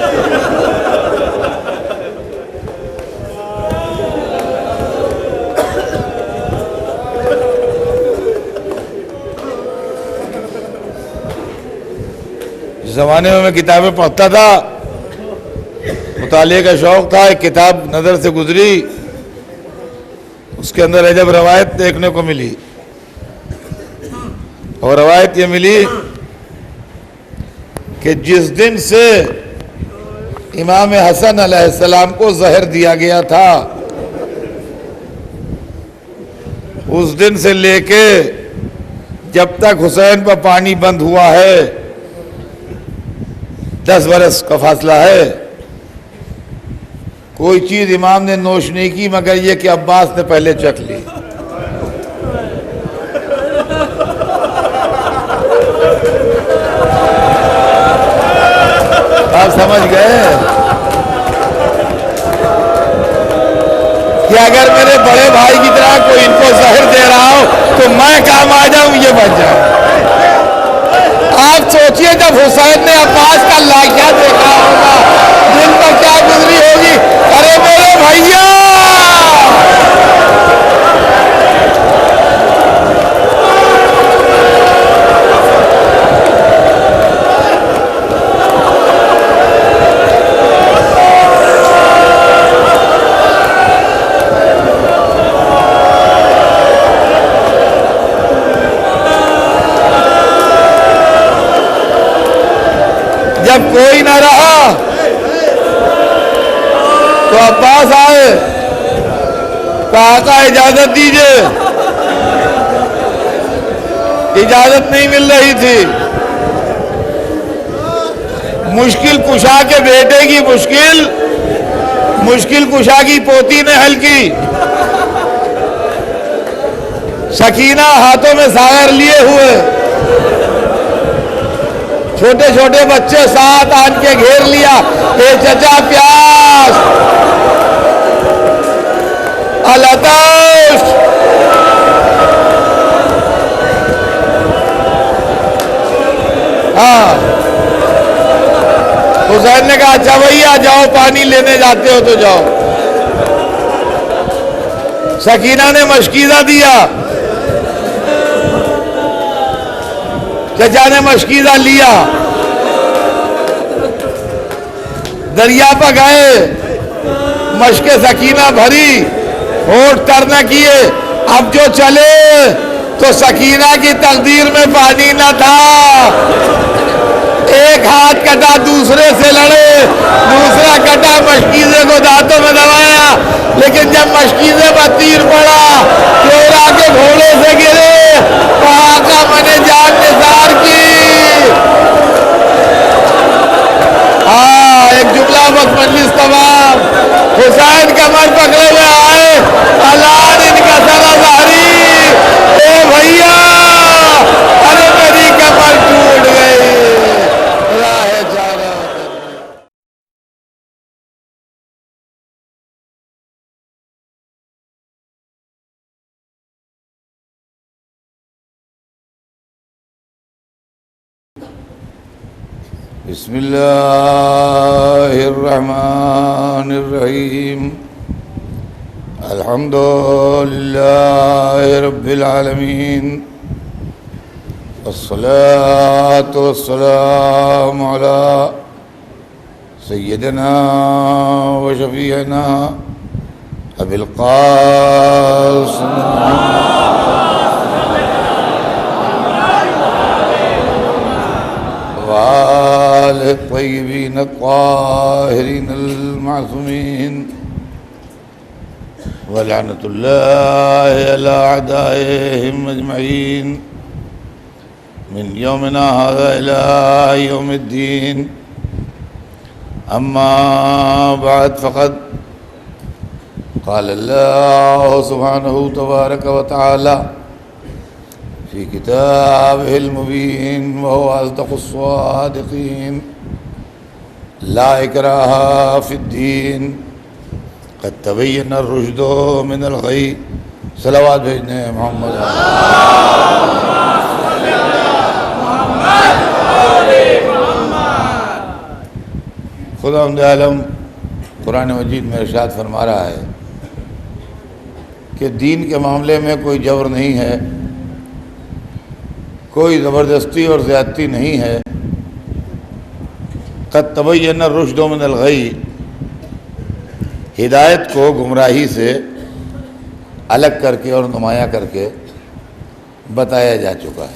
ज़माने में मैं किताबें पढ़ता था, मुताले का शौक़ था। एक किताब नज़र से गुजरी, उसके अंदर अजब रवायत देखने को मिली। और रवायत ये मिली कि जिस दिन से इमाम हसन अलैहिस्सलाम को जहर दिया गया था, उस दिन से लेके जब तक हुसैन पर पानी बंद हुआ है 10 बरस का फासला है। कोई चीज इमाम ने नोश नहीं की मगर ये कि अब्बास ने पहले चख ली। आप समझ गए कि अगर मेरे बड़े भाई की तरह कोई इनको जहर दे रहा हो तो मैं काम आ जाऊं, ये बच जाए। आप सोचिए जब हुसैन ने अब्बास का लाइया देखा होगा, दिल पर क्या गुजरी होगी। अरे मेरे भैया, जब कोई ना रहा तो अब्बास आए, कहा का इजाजत दीजिए। इजाजत नहीं मिल रही थी। मुश्किल कुशा के बेटे की मुश्किल कुशा की पोती ने हल की। सकीना हाथों में सागर लिए हुए, छोटे छोटे बच्चे साथ आन के घेर लिया। ए चचा प्यास, अलताश। हाँ, हुसैन ने कहा अच्छा भैया जाओ, पानी लेने जाते हो तो जाओ। सकीना ने मशकीज़ा दिया, चचा ने मशकीज़ा लिया, दरिया पर गए, मशक सकीना भरी, होठ तर न किए। अब जो चले तो सकीना की तकदीर में पानी न था। एक हाथ कटा, दूसरे से लड़े, दूसरा कटा, मशकीज़े को दांतों में दबाया, लेकिन जब मशकीज़े पर तीर पड़ा चोर आके घोड़े से गिरे। वहां का मैंने जान निसार की। हाँ, एक जुमला बस मजलिस तमाम। हुसैन कमर पकड़े हुए आए, अलान इनका सराजारी। ए भैया, अरे मेरी कमर टूट गई। राह जाना बिस्मिल्लाहिर्रहमानिर्रहीम। अल्हम्दुलिल्लाहि रब्बिल आलमीन। वस्सलातु वस्सलामु अला सय्यिदिना व शफीअना अबिल क़ासिम वाले तय्यबीन ताहिरीन अल-मासूमीन वलअनतुल्लाहि अला अअदाइहिम अजमईन मिन यौमिना हाज़ा इला यौमिद्दीन। अम्मा बाद फ़क़द क़ाल अल्लाहु सुब्हानहु तबारक व तआला फ़ी किताबिहिल मुबीन व हुवा अस्दक़ुस्सादिक़ीन। ला इक्राहा फ़िद्दीन क़द तबय्यना रुश्दु मिनल ग़य। सलावत भेजने मोहम्मद। खुदावंद आलम कुरान मजीद में इरशाद फरमा रहा है कि दीन के मामले में कोई जबर नहीं है, कोई ज़बरदस्ती और ज़्यादती नहीं है। क़द तबय्यना रुश्दु मिनल ग़य, हिदायत को गुमराही से अलग करके और नुमाया करके बताया जा चुका है।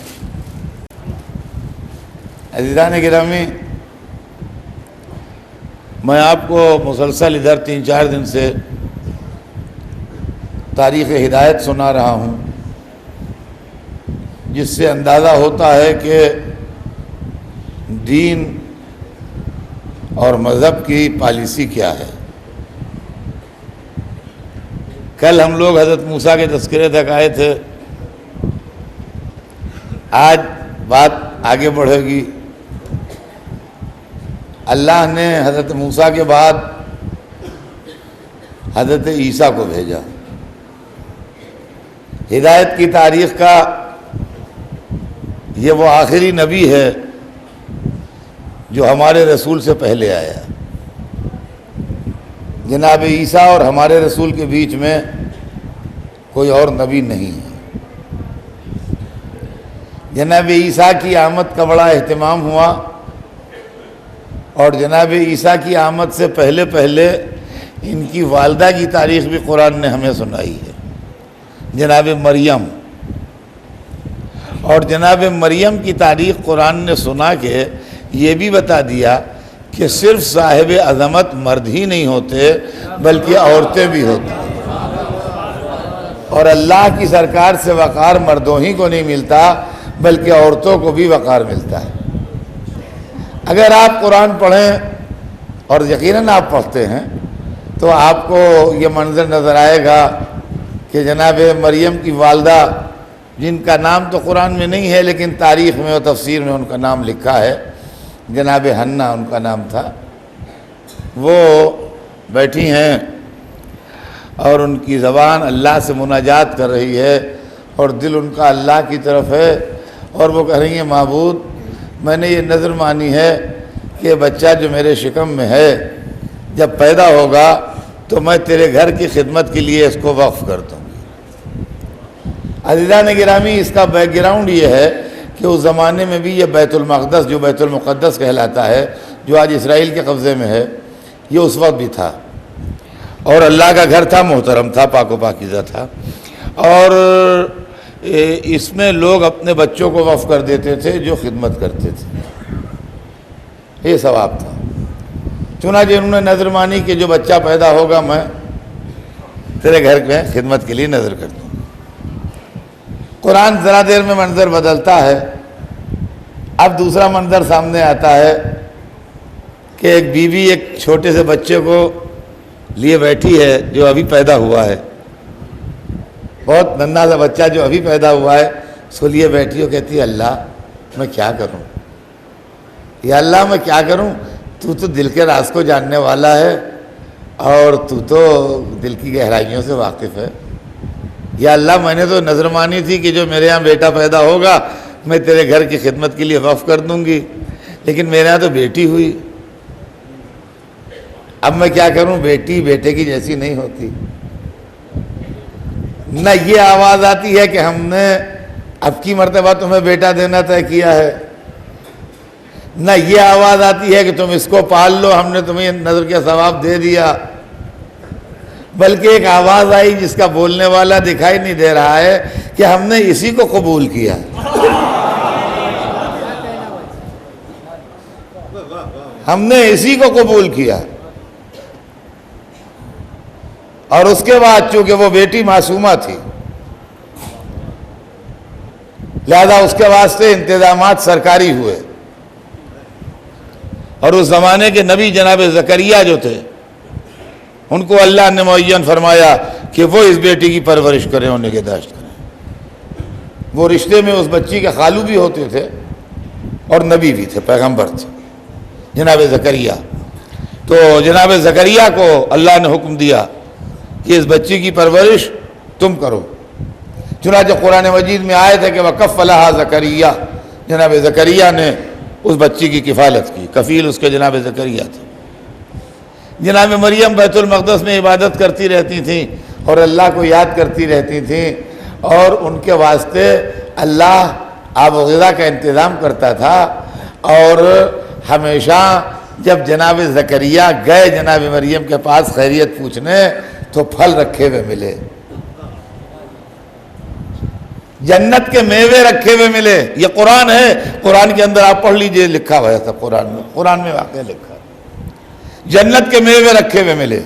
अज़ीज़ान गिरामी, मैं आपको मुसलसल इधर 3-4 दिन से तारीख़ हिदायत सुना रहा हूँ, जिससे अंदाज़ा होता है कि दीन और मज़हब की पॉलिसी क्या है। कल हम लोग हज़रत मूसा के तज़किरे तक आए थे, आज बात आगे बढ़ेगी। अल्लाह ने हज़रत मूसा के बाद हज़रत ईसा को भेजा। हिदायत की तारीख़ का ये वो आखिरी नबी है जो हमारे रसूल से पहले आया। जनाब ईसा और हमारे रसूल के बीच में कोई और नबी नहीं है। जनाब ईसा की आमद का बड़ा एहतमाम हुआ और जनाब ईसा की आमद से पहले पहले इनकी वालदा की तारीख़ भी कुरान ने हमें सुनाई है, जनाब मरियम। और जनाब मरियम की तारीख़ कुरान ने सुना के ये भी बता दिया कि सिर्फ साहिब अज़मत मर्द ही नहीं होते बल्कि औरतें भी होती हैं। और अल्लाह की सरकार से वक़ार मर्दों ही को नहीं मिलता बल्कि औरतों को भी वक़ार मिलता है। अगर आप कुरान पढ़ें, और यकीनन आप पढ़ते हैं, तो आपको ये मंज़र नज़र आएगा कि जनाब मरियम की वालदा, जिनका नाम तो कुरान में नहीं है लेकिन तारीख़ में और तफसीर में उनका नाम लिखा है, जनाब हन्ना उनका नाम था, वो बैठी हैं और उनकी ज़बान अल्लाह से मुनाजात कर रही है और दिल उनका अल्लाह की तरफ है। और वो कह रही हैं, माबूद, मैंने ये नज़र मानी है कि बच्चा जो मेरे शिकम में है जब पैदा होगा तो मैं तेरे घर की खिदमत के लिए इसको वक्फ़ कर दूँगी। अज़ीज़ान गिरामी, इसका बैकग्राउंड ये है कि उस ज़माने में भी ये बैतुल मक़दस, जो बैतुल मुक़द्दस कहलाता है, जो आज इसराइल के कब्ज़े में है, ये उस वक्त भी था और अल्लाह का घर था, मोहतरम था, पाक व पाकीज़ा था। और इसमें लोग अपने बच्चों को वफ़ कर देते थे जो खिदमत करते थे, ये सवाब था। चुनांचे उन्होंने नज़र मानी कि जो बच्चा पैदा होगा मैं तेरे घर में खिदमत के लिए नज़र कर दूँ। कुरान ज़रा देर में मंज़र बदलता है। अब दूसरा मंज़र सामने आता है कि एक बीवी एक छोटे से बच्चे को लिए बैठी है जो अभी पैदा हुआ है, बहुत नन्हा सा बच्चा जो अभी पैदा हुआ है, उसको लिए बैठी हो, कहती है अल्लाह मैं क्या करूं, या अल्लाह मैं क्या करूं, तू तो दिल के राज को जानने वाला है और तू तो दिल की गहराइयों से वाकिफ़ है। या अल्लाह मैंने तो नज़र मानी थी कि जो मेरे यहाँ बेटा पैदा होगा मैं तेरे घर की खिदमत के लिए वफ़ कर दूंगी, लेकिन मेरे यहाँ तो बेटी हुई, अब मैं क्या करूं, बेटी बेटे की जैसी नहीं होती। न ये आवाज़ आती है कि हमने अब की मर्तबा तुम्हें बेटा देना तय किया है, न ये आवाज़ आती है कि तुम इसको पाल लो, हमने तुम्हें नज़र के सवाब दे दिया, बल्कि एक आवाज़ आई जिसका बोलने वाला दिखाई नहीं दे रहा है कि हमने इसी को कबूल किया। हमने इसी को कबूल किया। और उसके बाद चूंकि वो बेटी मासूमा थी, लिहाजा उसके वास्ते इंतजामात सरकारी हुए। और उस ज़माने के नबी जनाब ज़करिया जो थे, उनको अल्लाह ने मुअय्यन फरमाया कि वो इस बेटी की परवरिश करें और निगहदाश्त करें। वो रिश्ते में उस बच्ची के खालू भी होते थे और नबी भी थे, पैगंबर थे, जनाब ज़करिया। तो जनाब ज़करिया को अल्लाह ने हुक्म दिया कि इस बच्ची की परवरिश तुम करो। चुनांचे कुरान मजीद में आए थे कि वकफ़लहा ज़करिया, जनाब ज़करिया ने उस बच्ची की किफ़ालत की, कफ़ील उसके जनाब ज़करिया थे। जनाब मरियम बैतुल मक़दस में इबादत करती रहती थी और अल्लाह को याद करती रहती थी, और उनके वास्ते अल्लाह आब ग़िज़ा का इंतज़ाम करता था। और हमेशा जब जनाब ज़करिया गए जनाब मरियम के पास खैरियत पूछने, तो फल रखे हुए मिले, जन्नत के मेवे रखे हुए मिले। ये कुरान है, कुरान के अंदर आप पढ़ लीजिए, लिखा हुआ था कुरान में वाक़या लिखा, जन्नत के मेवे रखे हुए मिले।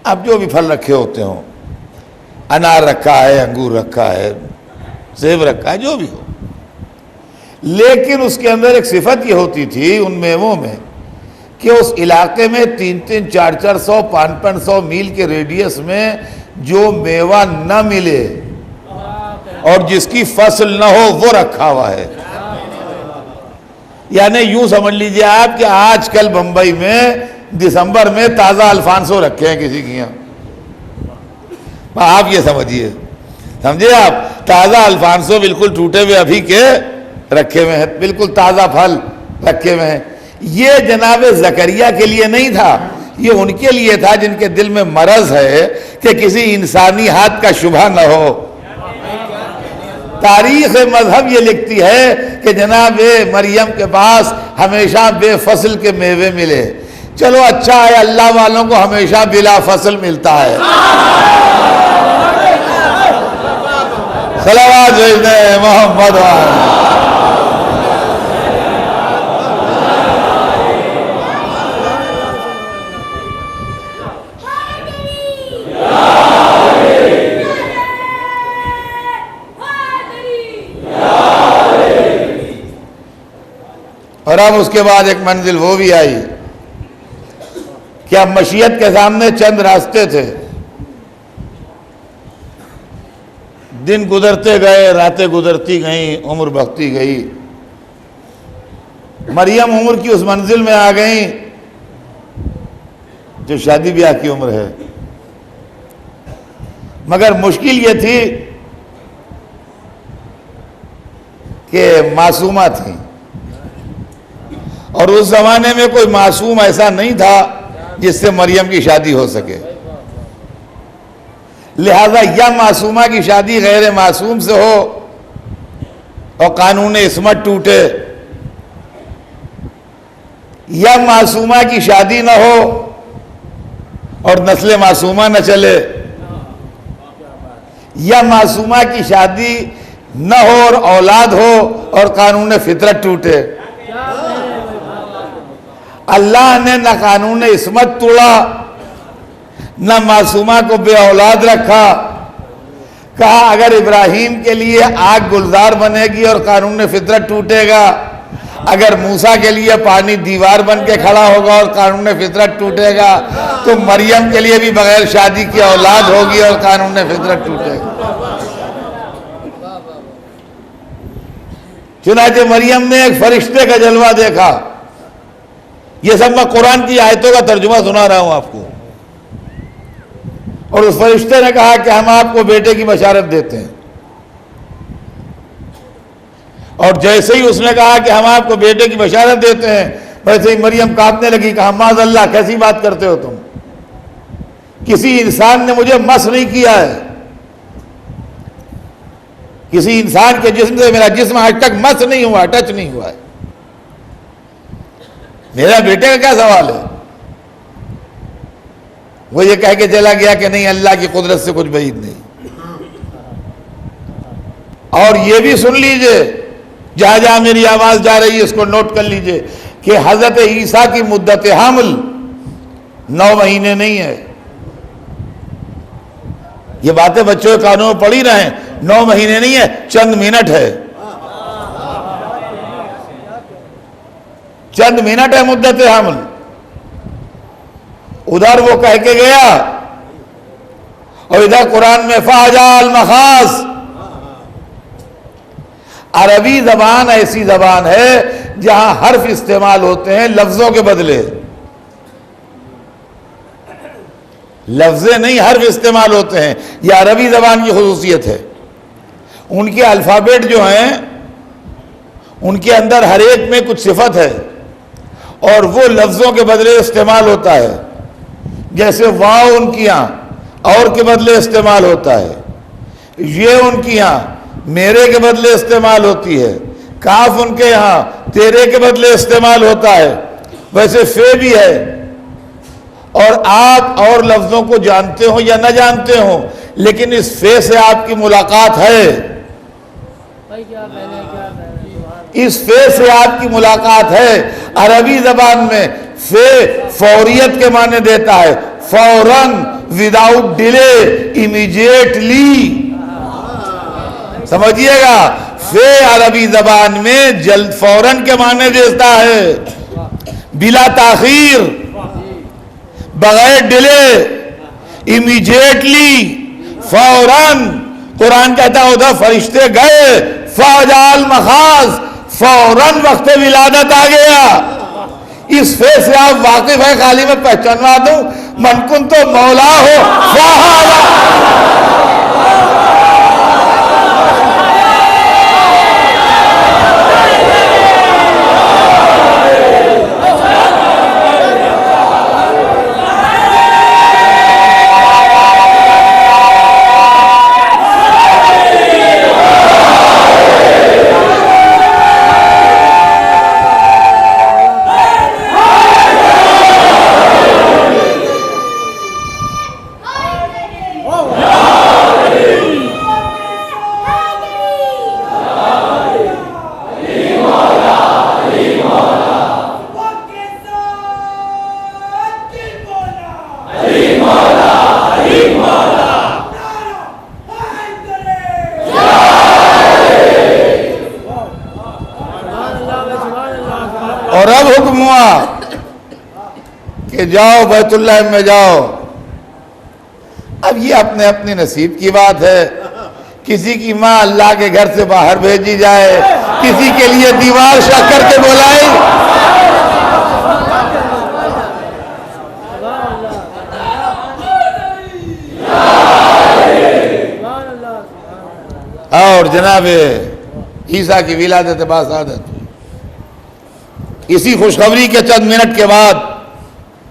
अब जो भी फल रखे होते हों, अनार रखा है, अंगूर रखा है, सेब रखा है, जो भी हो, लेकिन उसके अंदर एक सिफत ये होती थी उन मेवों में कि उस इलाके में 300, 400, 500 मील के रेडियस में जो मेवा न मिले और जिसकी फसल न हो वो रखा हुआ है। यानी यूं समझ लीजिए आप कि आजकल बंबई में दिसंबर में ताज़ा अल्फांसो रखे हैं किसी के यहाँ, आप ये समझिए, समझे आप, ताज़ा अल्फांसो बिल्कुल टूटे हुए अभी के रखे हुए हैं, बिल्कुल ताज़ा फल रखे हुए हैं। ये जनाब ज़करिया के लिए नहीं था, ये उनके लिए था जिनके दिल में मरज़ है कि किसी इंसानी हाथ का शुबह न हो। तारीख़ मज़हब ये लिखती है कि जनाब मरियम के पास हमेशा बेफसल के मेवे मिले। चलो अच्छा है, अल्लाह वालों को हमेशा बिला फसल मिलता है। सलावत भेजने मोहम्मद। और अब उसके बाद एक मंजिल वो भी आई कि अब मशीयत के सामने चंद रास्ते थे, दिन गुजरते गए, रातें गुजरती गईं, उम्र बढ़ती गई। मरियम उम्र की उस मंजिल में आ गई जो शादी ब्याह की उम्र है, मगर मुश्किल ये थी कि मासूमा थी, और उस जमाने में कोई मासूम ऐसा नहीं था जिससे मरियम की शादी हो सके। लिहाजा या मासूमा की शादी गैर मासूम से हो और कानून इस्मत टूटे, या मासूमा की शादी न हो और नस्ल मासूमा न चले, या मासूमा की शादी न हो और औलाद हो और कानून फितरत टूटे। अल्लाह ने न कानून इस्मत तोड़ा, न मासूमा को बे औलाद रखा। कहा अगर इब्राहिम के लिए आग गुलजार बनेगी और कानून फितरत टूटेगा, अगर मूसा के लिए पानी दीवार बन के खड़ा होगा और कानून फितरत टूटेगा, तो मरियम के लिए भी बगैर शादी की औलाद होगी और कानून फितरत टूटेगा। चुनांचे मरियम ने एक फरिश्ते का जलवा देखा। ये सब मैं कुरान की आयतों का तर्जुमा सुना रहा हूं आपको। और उस फरिश्ते ने कहा कि हम आपको बेटे की बशारत देते हैं। और जैसे ही उसने कहा कि हम आपको बेटे की बशारत देते हैं, वैसे ही मरियम कांपने लगी। कहा माज़अल्लाह, कैसी बात करते हो तुम? किसी इंसान ने मुझे मस नहीं किया है, किसी इंसान के जिस्म से मेरा जिस्म आज तक मस नहीं हुआ, टच नहीं हुआ है। मेरा बेटे का क्या सवाल है? वो ये कह के चला गया कि नहीं, अल्लाह की कुदरत से कुछ बईद नहीं। और ये भी सुन लीजिए, जहां जहां मेरी आवाज जा रही है इसको नोट कर लीजिए कि हजरत ईसा की मुद्दत हामिल 9 महीने नहीं है। ये बातें बच्चों के कानों में पड़ी रहे, 9 महीने नहीं है, चंद मिनट है। चंद मिनट है मुद्दत हामिल। उधर वो कह के गया और इधर कुरान में फाजाल मखास। अरबी जबान ऐसी जबान है जहां हर्फ इस्तेमाल होते हैं लफ्जों के बदले, लफ्ज़े नहीं हर्फ इस्तेमाल होते हैं। यह अरबी जबान की खुसूसियत है। उनके अल्फाबेट जो हैं उनके अंदर हर एक में कुछ सिफत है और वो लफ्जों के बदले इस्तेमाल होता है। जैसे वाव उनकी यहाँ और के बदले इस्तेमाल होता है, ये उनकी यहाँ मेरे के बदले इस्तेमाल होती है, काफ उनके यहाँ तेरे के बदले इस्तेमाल होता है। वैसे फे भी है। और आप और लफ्जों को जानते हो या न जानते हो, लेकिन इस फे से आपकी मुलाकात है। इस फे से आपकी मुलाकात है। अरबी जबान में फे फौरियत के माने देता है, फौरन, विदाउट डिले, इमीडिएटली। समझिएगा, फे अरबी जबान में जल्द, फौरन के माने देता है, बिला ताखीर, बगैर डिले, इमीडिएटली, फौरन। कुरान कहता है उधर फरिश्ते गए, फाजाल मखाज, फौरन वक्त विलादत आ गया। इस फे से आप वाकिफ है, खाली मैं पहचानवा दूं, मनकुन तो मौला हो और अब हुक्म हुआ कि जाओ बैतुल्लाह में जाओ। अब ये अपने अपने नसीब की बात है। किसी की माँ अल्लाह के घर से बाहर भेजी जाए, किसी के लिए दीवार शक करके बुलाई। और जनाब ईसा की विलादत बासादत, इसी खुशखबरी के चंद मिनट के बाद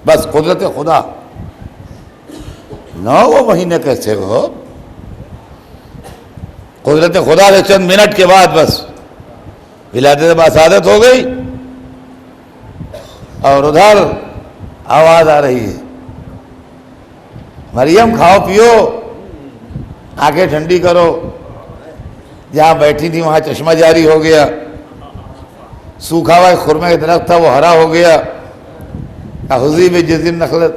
बस कुदरत खुदा 9 महीने कैसे हो, कुदरत खुदा से चंद मिनट के बाद बस विलादत बसादत हो गई और उधर आवाज आ रही है, मरियम खाओ पियो, आंखें ठंडी करो। जहां बैठी थी वहां चश्मा जारी हो गया, सूखा हुआ खुरमे का दरख्त था वो हरा हो गया। अहुज़ी में जिस दिन नखलत,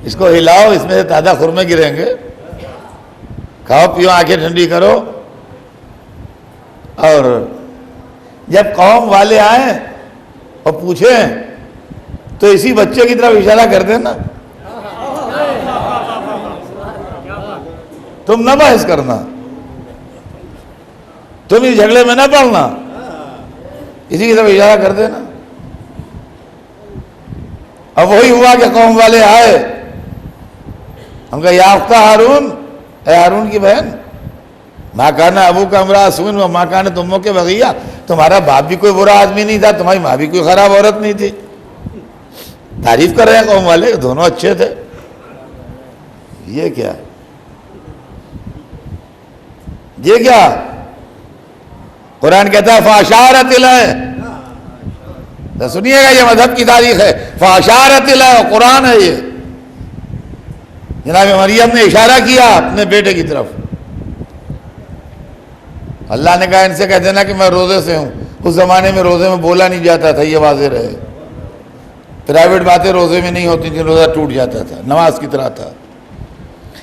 इसको हिलाओ, इसमें से ताज़ा खुरमे गिरेंगे। खाओ पियो, आंखें ठंडी करो। और जब कौम वाले आए और पूछें तो इसी बच्चे की तरफ इशारा कर देना, तुम न बहस करना, तुम इस झगड़े में न पड़ना, इसी की तरफ इशारा कर देना। अब वही हुआ कि कौम वाले आए, हम कहा या उख्ता हारून, ए हारून की बहन, माँ काना अबू का अमरा सुन व माँ काना तुमों के बगैया, तुम्हारा बाप भी कोई बुरा आदमी नहीं था, तुम्हारी माँ भी कोई खराब औरत नहीं थी। तारीफ कर रहे हैं कौम वाले, दोनों अच्छे थे। ये क्या, ये क्या? कुरान कहता है फाशारत इलैह, तो सुनिएगा ये मजहब की तारीख है, फाशारत इलैह, कुरान है ये। जनाब मरियम ने इशारा किया अपने बेटे की तरफ। अल्लाह ने कहा इनसे कह देना कि मैं रोजे से हूं। उस जमाने में रोजे में बोला नहीं जाता था, ये वाज़ेह रहे। प्राइवेट बातें रोजे में नहीं होती थी, रोजा टूट जाता था, नमाज की तरह था।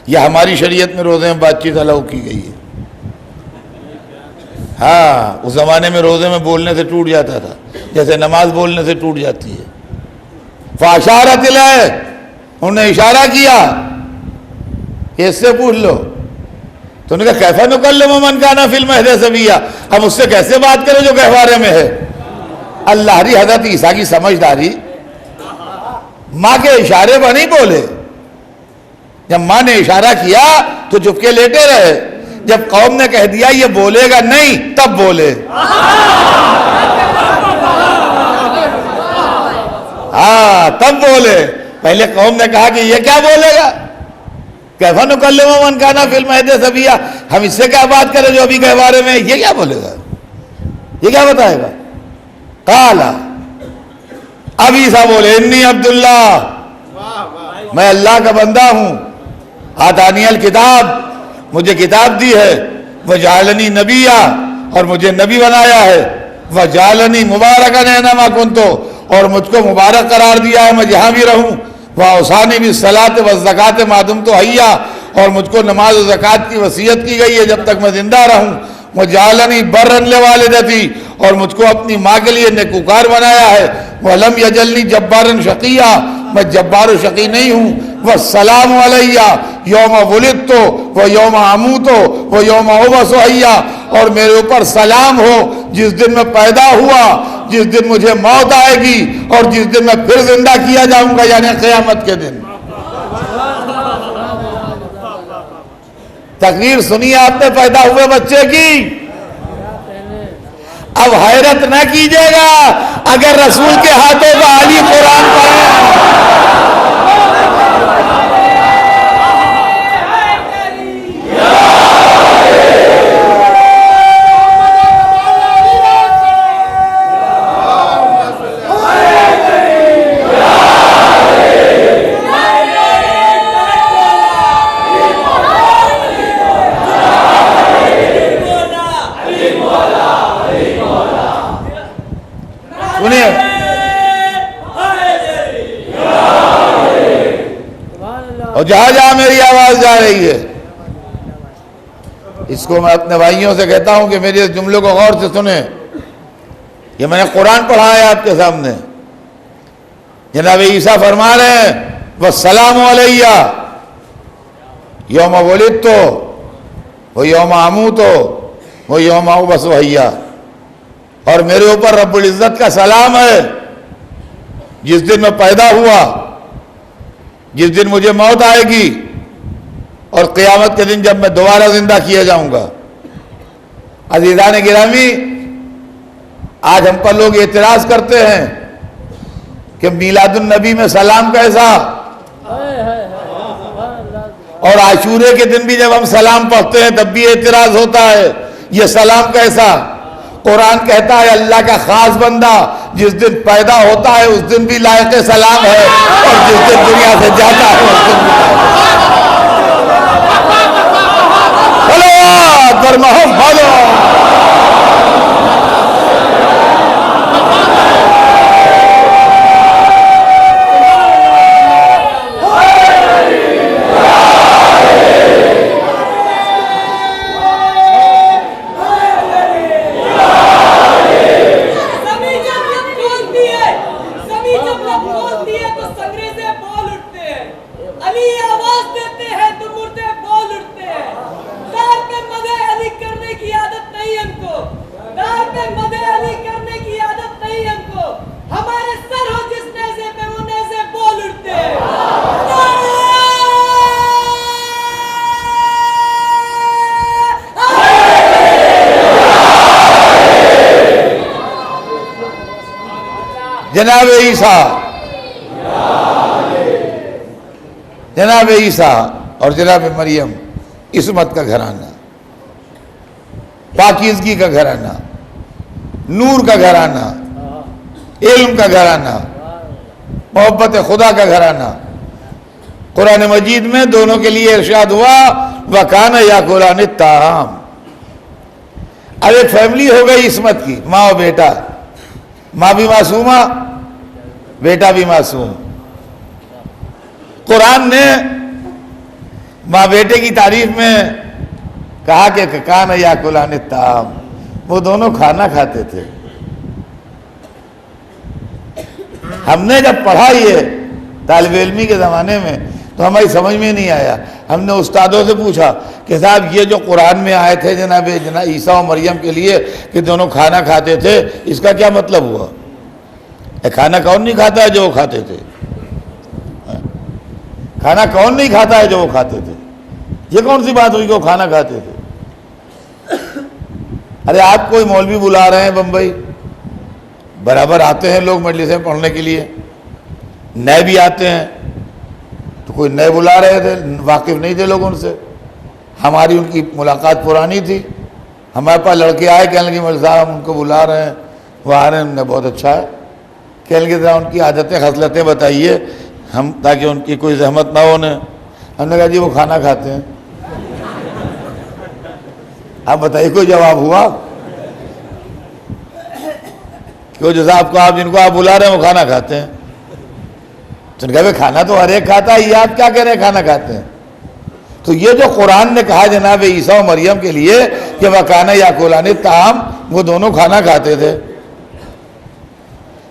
यह हमारी शरीयत में रोजे में बातचीत अलाउ की गई है। हाँ, उस जमाने में रोजे में बोलने से टूट जाता था, जैसे नमाज बोलने से टूट जाती है। फाशारत इलैह, उन्होंने इशारा किया, इससे पूछ लो। तो उन्होंने कहा कैफा नुकल्लिमु मन काना फिल महद सबिय्या, हम उससे कैसे बात करें जो गहवारे में है। अल्लाह री हज़रत ईसा की समझदारी, माँ के इशारे पर नहीं बोले। जब माँ ने इशारा किया तो चुपके लेटे रहे, जब कौम ने कह दिया ये बोलेगा नहीं, तब बोले। हाँ, तब बोले। पहले कौम ने कहा कि ये क्या बोलेगा, कैफा नुकल्लिमु मन काना फिल महद सबिय्या, हम इससे क्या बात करें जो अभी गहवारे में, ये क्या बोलेगा, ये क्या बताएगा। काला, अब ईसा बोले इन्नी अब्दुल्ला, मैं अल्लाह का बंदा हूं। आतानियल किताब, मुझे किताब दी है। वह जालनी नबिया, और मुझे नबी बनाया है। वह जालनी मुबारकन ऐनमा कुन्तु, और मुझको मुबारक करार दिया है मैं जहां भी रहूं। वह औसानी भी सलात व ज़कात मादुम तो हैया, और मुझको नमाज और ज़कात की वसीयत की गई है जब तक मैं जिंदा रहूं। वह जालनी बर्रन लिवालिदती, और मुझको अपनी माँ के लिए नेकूकार बनाया है। वह लम यजलनी जब्बारन शकिया, मैं जब्बार व शकी नहीं हूँ। वह सलाम अलैया यौम वुलिदतु व यौम अमूतु व यौम उबअसु हय्या, और मेरे ऊपर सलाम हो जिस दिन मैं पैदा हुआ, जिस दिन मुझे मौत आएगी, और जिस दिन मैं फिर जिंदा किया जाऊंगा, यानी क़यामत के दिन। तकरीर सुनिए आपने पैदा हुए बच्चे की। अब हैरत न कीजिएगा अगर रसूल के हाथों का आली कुरान पढ़े। और जहां जहां मेरी आवाज जा रही है, इसको मैं अपने भाइयों से कहता हूं कि मेरे इस जुमले को गौर से सुने। ये मैंने कुरान पढ़ा है आपके सामने। जनाब ईसा फरमा रहे हैं वस्सलामु अलैया यौम वुलिदतु व यौम अमूतु व यौम उबअसु हय्या, और मेरे ऊपर रब्बुल इज्जत का सलाम है जिस दिन मैं पैदा हुआ, जिस दिन मुझे मौत आएगी, और क़यामत के दिन जब मैं दोबारा जिंदा किया जाऊंगा। अज़ीज़ान गिरामी, आज हम पर लोग एतराज करते हैं कि मीलादुन नबी में सलाम कैसा, और आशूरे के दिन भी जब हम सलाम पढ़ते हैं तब भी एतराज होता है, ये सलाम कैसा। कुरान कहता है अल्लाह का खास बंदा जिस दिन पैदा होता है उस दिन भी लायक सलाम है, और जिस दिन दुनिया से जाता है उस दिन भी मोहम्मद। जनाब ईसा, जनाब ईसा और जनाब मरियम इस्मत का घराना, पाकीज़गी का घराना, नूर का घराना, इल्म का घराना, मोहब्बत खुदा का घराना। कुरान मजीद में दोनों के लिए इरशाद हुआ वकाना याकुलान ताम। अब एक फैमिली हो गई इस्मत की, माँ और बेटा, माँ भी मासूमा, बेटा भी मासूम। कुरान ने माँ बेटे की तारीफ में कहा कि कान याकुलान ताम, वो दोनों खाना खाते थे। हमने जब पढ़ा ये तालिब इल्मी के ज़माने में तो हमारी समझ में नहीं आया। हमने उस्तादों से पूछा कि साहब ये जो कुरान में आए थे जनाब ईसा और मरियम के लिए कि दोनों खाना खाते थे, इसका क्या मतलब हुआ? खाना कौन नहीं खाता है जो वो खाते थे? खाना कौन नहीं खाता है जो वो खाते थे? ये कौन सी बात हुई कि वो खाना खाते थे? अरे आप कोई मौलवी बुला रहे हैं बम्बई, बराबर आते हैं लोग मजलिस में पढ़ने के लिए, नए भी आते हैं, तो कोई नए बुला रहे थे, वाकिफ नहीं थे लोग उनसे। हमारी उनकी मुलाकात पुरानी थी, हमारे पास लड़के आए, कहने लगे मौलवी साहब हम उनको बुला रहे हैं, वो आ रहे हैं, उनने बहुत अच्छा है, कहने लगे जरा उनकी आदतें खसलतें बताइए हम, ताकि उनकी कोई जहमत ना हो उन्हें। हमने कहा जी वो खाना खाते हैं। आप बताइए कोई जवाब हुआ? क्यों जैसा आपको, आप जिनको आप बुला रहे हैं वो खाना खाते हैं, तो कहे खाना तो हर एक खाता है, ये आप क्या कह रहे हैं खाना खाते हैं? तो ये जो कुरान ने कहा जनाब ईसा और मरियम के लिए कि वकाना याकुलान ताम, वो दोनों खाना खाते थे,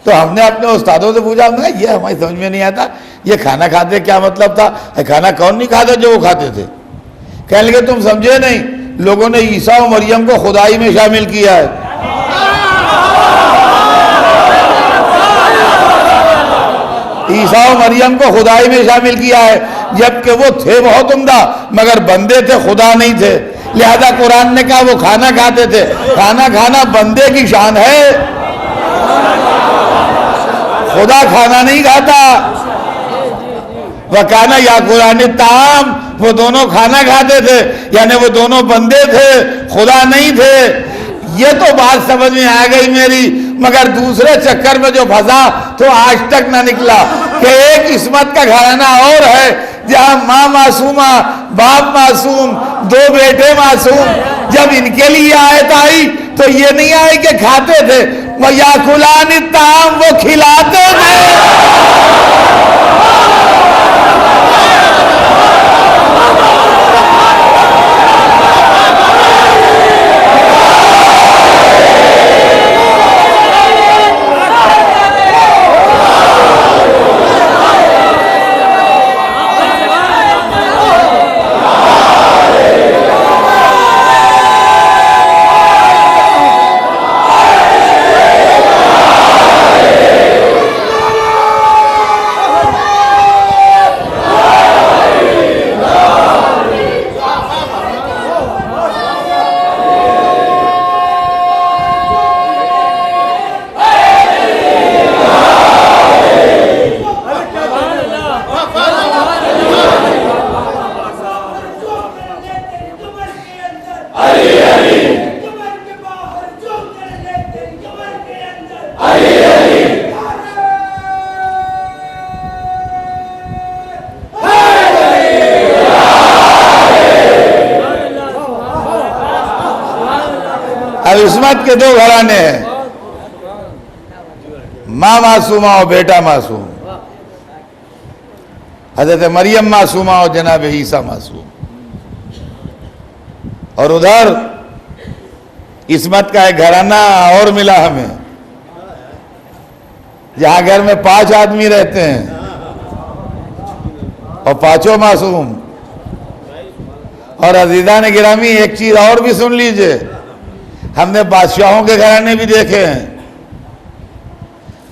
तो हमने अपने उस्तादों से पूछा, हमने कहा ये हमारी समझ में नहीं आता, ये खाना खाते क्या मतलब था? खाना कौन नहीं खाता जो वो खाते थे? कहने लगे तुम समझे नहीं, लोगों ने ईसा और मरियम को खुदाई में शामिल किया है। ईसा और मरियम को खुदाई में शामिल किया है, जबकि वो थे बहुत उम्दा मगर बंदे थे, खुदा नहीं थे। लिहाजा कुरान ने कहा वो खाना खाते थे। खाना खाना बंदे की शान है, खुदा खाना नहीं खाता। वकाना याकुलान ताम, वो दोनों खाना खाते थे, यानी वो दोनों बंदे थे, खुदा नहीं थे। ये तो बात समझ में आ गई मेरी, मगर दूसरे चक्कर में जो फंसा तो आज तक ना निकला कि एक इस्मत का घराना और है जहां माँ मासूमा, बाप मासूम, दो बेटे मासूम। जब इनके लिए आयत आई तो ये नहीं आई कि खाते थे, वो याकुलान ताम, वो खिलाते थे। अब इस्मत के दो घराने हैं, माँ मासूमा और बेटा मासूम। हजरत मरियम मासूमा और जनाब ईसा मासूम। और उधर इस्मत का एक घराना और मिला हमें, जहां घर में 5 आदमी रहते हैं और 5 मासूम। और अजीज़ान गिरामी, एक चीज और भी सुन लीजिए, हमने बादशाहों के घराने भी देखे हैं।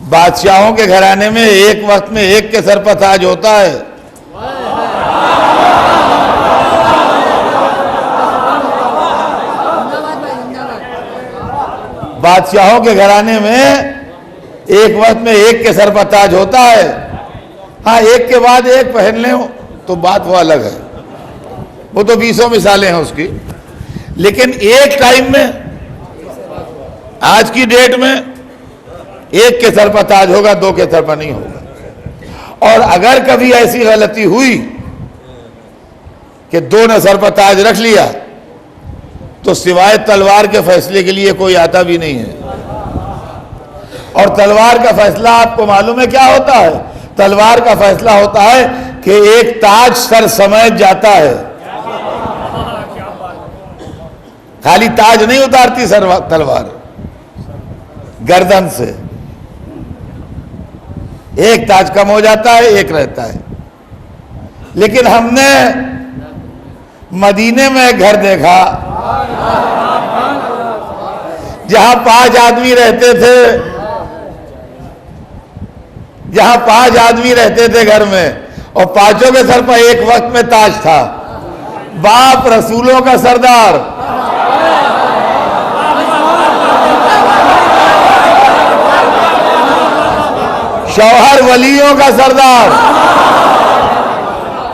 बादशाहों के घराने में एक वक्त में एक के सर पर ताज होता है। बादशाहों के घराने में एक वक्त में एक के सर पर ताज होता है। हाँ, एक के बाद एक पहन ले तो बात वो अलग है, वो तो 20 मिसालें हैं उसकी। लेकिन एक टाइम में, आज की डेट में, एक के सर पर ताज होगा, 2 के सर पर नहीं होगा। और अगर कभी ऐसी गलती हुई कि 2 ने सर पर ताज रख लिया तो सिवाय तलवार के फैसले के लिए कोई आता भी नहीं है। और तलवार का फैसला आपको मालूम है क्या होता है? तलवार का फैसला होता है कि एक ताज सर समेट जाता है, खाली ताज नहीं उतारती सर तलवार, गर्दन से एक ताज कम हो जाता है, एक रहता है। लेकिन हमने मदीने में एक घर देखा जहां 5 आदमी रहते थे, जहां 5 आदमी रहते थे घर में, और 5 के सर पर एक वक्त में ताज था। बाप रसूलों का सरदार, शौहर वलियों का सरदार,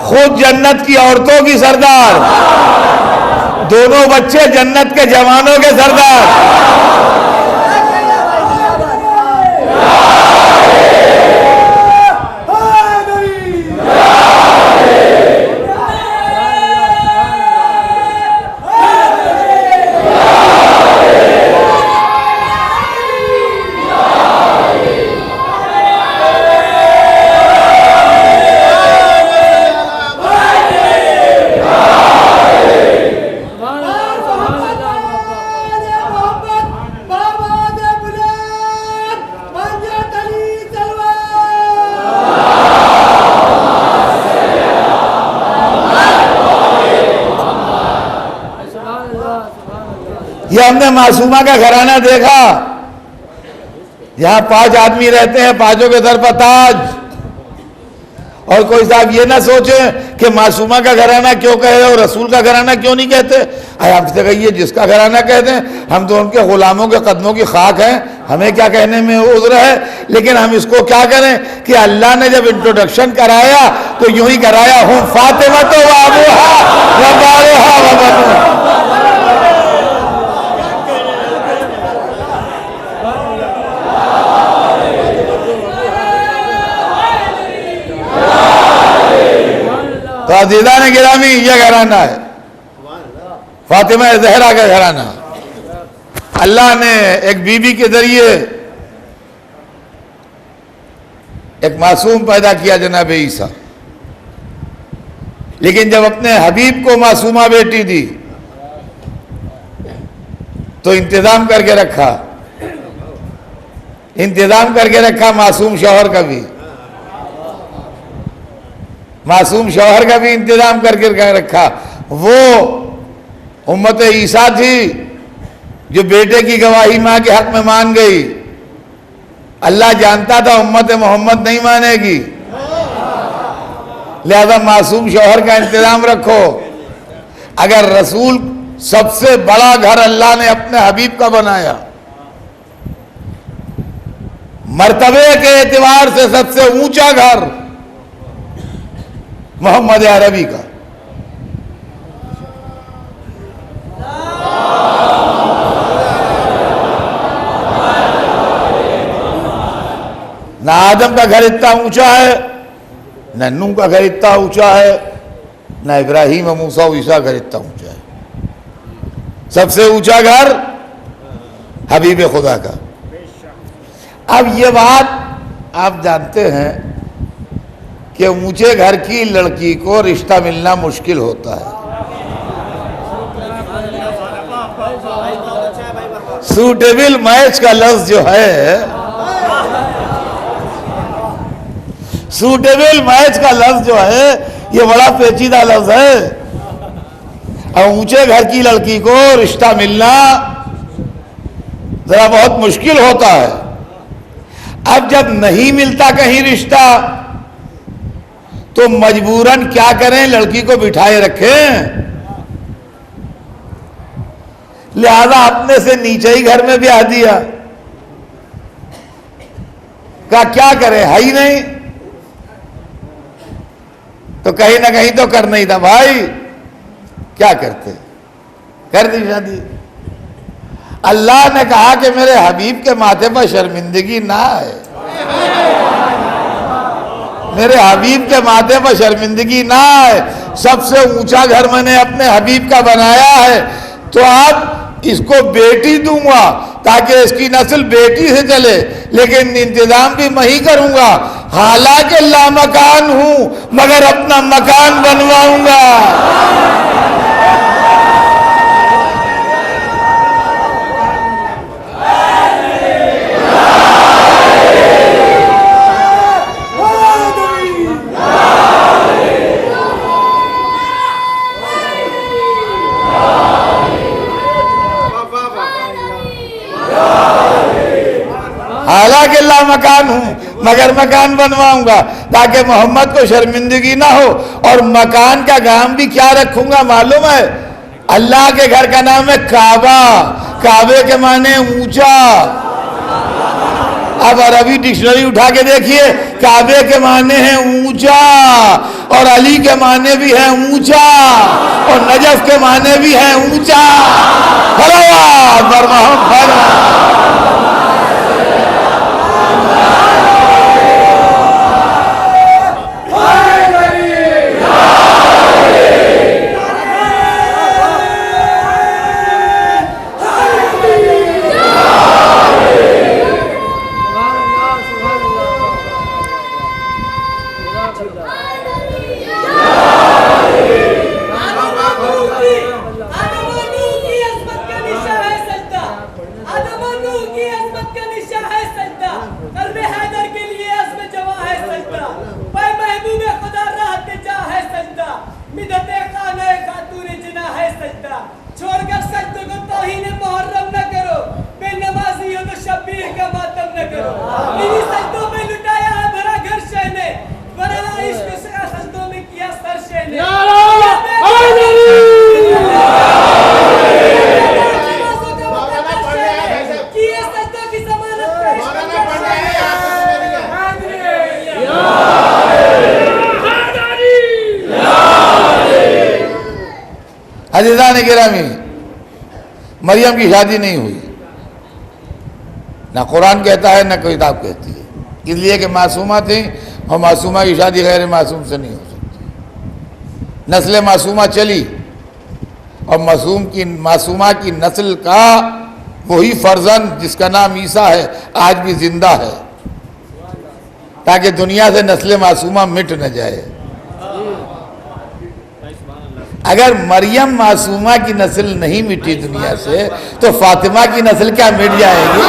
खुद जन्नत की औरतों की सरदार, दोनों बच्चे जन्नत के जवानों के सरदार। ये हमने मासूमा का घराना देखा, यहां 5 आदमी रहते हैं, 5 के सर पर ताज। और कोई साहब ये ना सोचे कि मासूमा का घराना क्यों कहे और रसूल का घराना क्यों नहीं कहते। आपसे कहिए जिसका घराना कहते हैं, हम तो उनके गुलामों के कदमों की खाक हैं, हमें क्या कहने में उज़्र है। लेकिन हम इसको क्या करें कि अल्लाह ने जब इंट्रोडक्शन कराया तो यूं ही कराया, हूं फातिमा तो वाबूहा व बारूहा व बनूहा। तो अज़ीज़ान गिरामी, ये घराना है फातिमा ज़हरा का घराना। अल्लाह ने एक बीबी के जरिए एक मासूम पैदा किया, जनाब ईसा। लेकिन जब अपने हबीब को मासूमा बेटी दी तो इंतजाम करके रखा, इंतजाम करके रखा मासूम शौहर का भी, मासूम शौहर का भी इंतजाम करके रखा। वो उम्मत ईसा थी जो बेटे की गवाही मां के हक में मान गई। अल्लाह जानता था उम्मत मोहम्मद नहीं मानेगी, लिहाजा मासूम शौहर का इंतजाम रखो। अगर रसूल, सबसे बड़ा घर अल्लाह ने अपने हबीब का बनाया, मर्तबे के एतबार से सबसे ऊंचा घर मोहम्मद अरबी का। ना आदम का घर इतना ऊंचा है, न नूह का घर इतना ऊंचा है, न इब्राहिम, मूसा, ईसा घर इतना ऊंचा है। सबसे ऊंचा घर हबीब खुदा का। अब ये बात आप जानते हैं कि ऊंचे घर की लड़की को रिश्ता मिलना मुश्किल होता है। सूटेबल मैच का लफ्ज जो है, सूटेबल मैच का लफ्ज जो है, ये बड़ा पेचीदा लफ्ज है। और ऊंचे घर की लड़की को रिश्ता मिलना जरा बहुत मुश्किल होता है। अब जब नहीं मिलता कहीं रिश्ता तो मजबूरन क्या करें, लड़की को बिठाए रखें। लिहाजा अपने से नीचे ही घर में ब्याह दिया। क्या करें, है ही नहीं, तो कहीं ना कहीं तो करना ही था भाई। क्या करते, कर दी शादी। अल्लाह ने कहा कि मेरे हबीब के माथे पर शर्मिंदगी ना आए, मेरे हबीब के माथे पर शर्मिंदगी ना आए। सबसे ऊंचा घर मैंने अपने हबीब का बनाया है, तो अब इसको बेटी दूंगा ताकि इसकी नस्ल बेटी से चले, लेकिन इंतजाम भी मैं ही करूंगा। हालांकि लामकान हूं मगर अपना मकान बनवाऊंगा। हालांकि ला मकान हूं मगर मकान बनवाऊंगा ताकि मोहम्मद को शर्मिंदगी ना हो। और मकान का नाम भी क्या रखूंगा मालूम है? अल्लाह के घर का नाम है काबा। काबे के माने ऊंचा। अब अरबी डिक्शनरी उठा के देखिए, काबे के माने हैं ऊंचा, और अली के माने भी है ऊंचा, और नजफ के माने भी है ऊंचा। छोड़कर सजदे को तौहीन मुहर्रम न करो, बेनमाजी हो तो शब्बीर का मातम न करो। इन्हीं सजदों में लुटाया है भरा घर शहने, वरना इश्क से सजदों में किया सर शहने। किए सजदों की ज़मानत पेश अज़ीज़ान गिरामी, मरियम की शादी नहीं हुई, ना कुरान कहता है ना कोई किताब कहती है, इसलिए कि मासूमा थी, और मासूमा की शादी गैर मासूम से नहीं हो सकती। नस्ल मासूमा चली, और मासूमा की नस्ल का वही फर्जंद जिसका नाम ईसा है आज भी जिंदा है, ताकि दुनिया से नस्ल मासूमा मिट न जाए। अगर मरियम मासूमा की नस्ल नहीं मिटी दुनिया से, तो फातिमा की नस्ल क्या मिट जाएगी?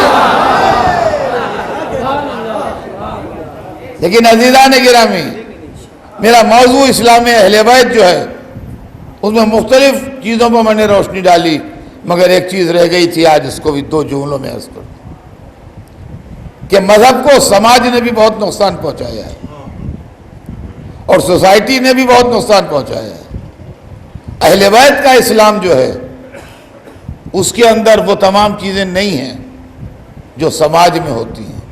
लेकिन अज़ीज़ान गिरामी, मेरा मौजू इस्लाम अहले बैत जो है उसमें मुख्तलिफ चीज़ों पर मैंने रोशनी डाली, मगर एक चीज़ रह गई थी, आज इसको भी दो जुमलों में अर्ज़ कर कि मज़हब को समाज ने भी बहुत नुकसान पहुंचाया है, और सोसाइटी ने भी बहुत नुकसान पहुंचाया है। अहले बैत का इस्लाम जो है उसके अंदर वो तमाम चीज़ें नहीं हैं जो समाज में होती हैं।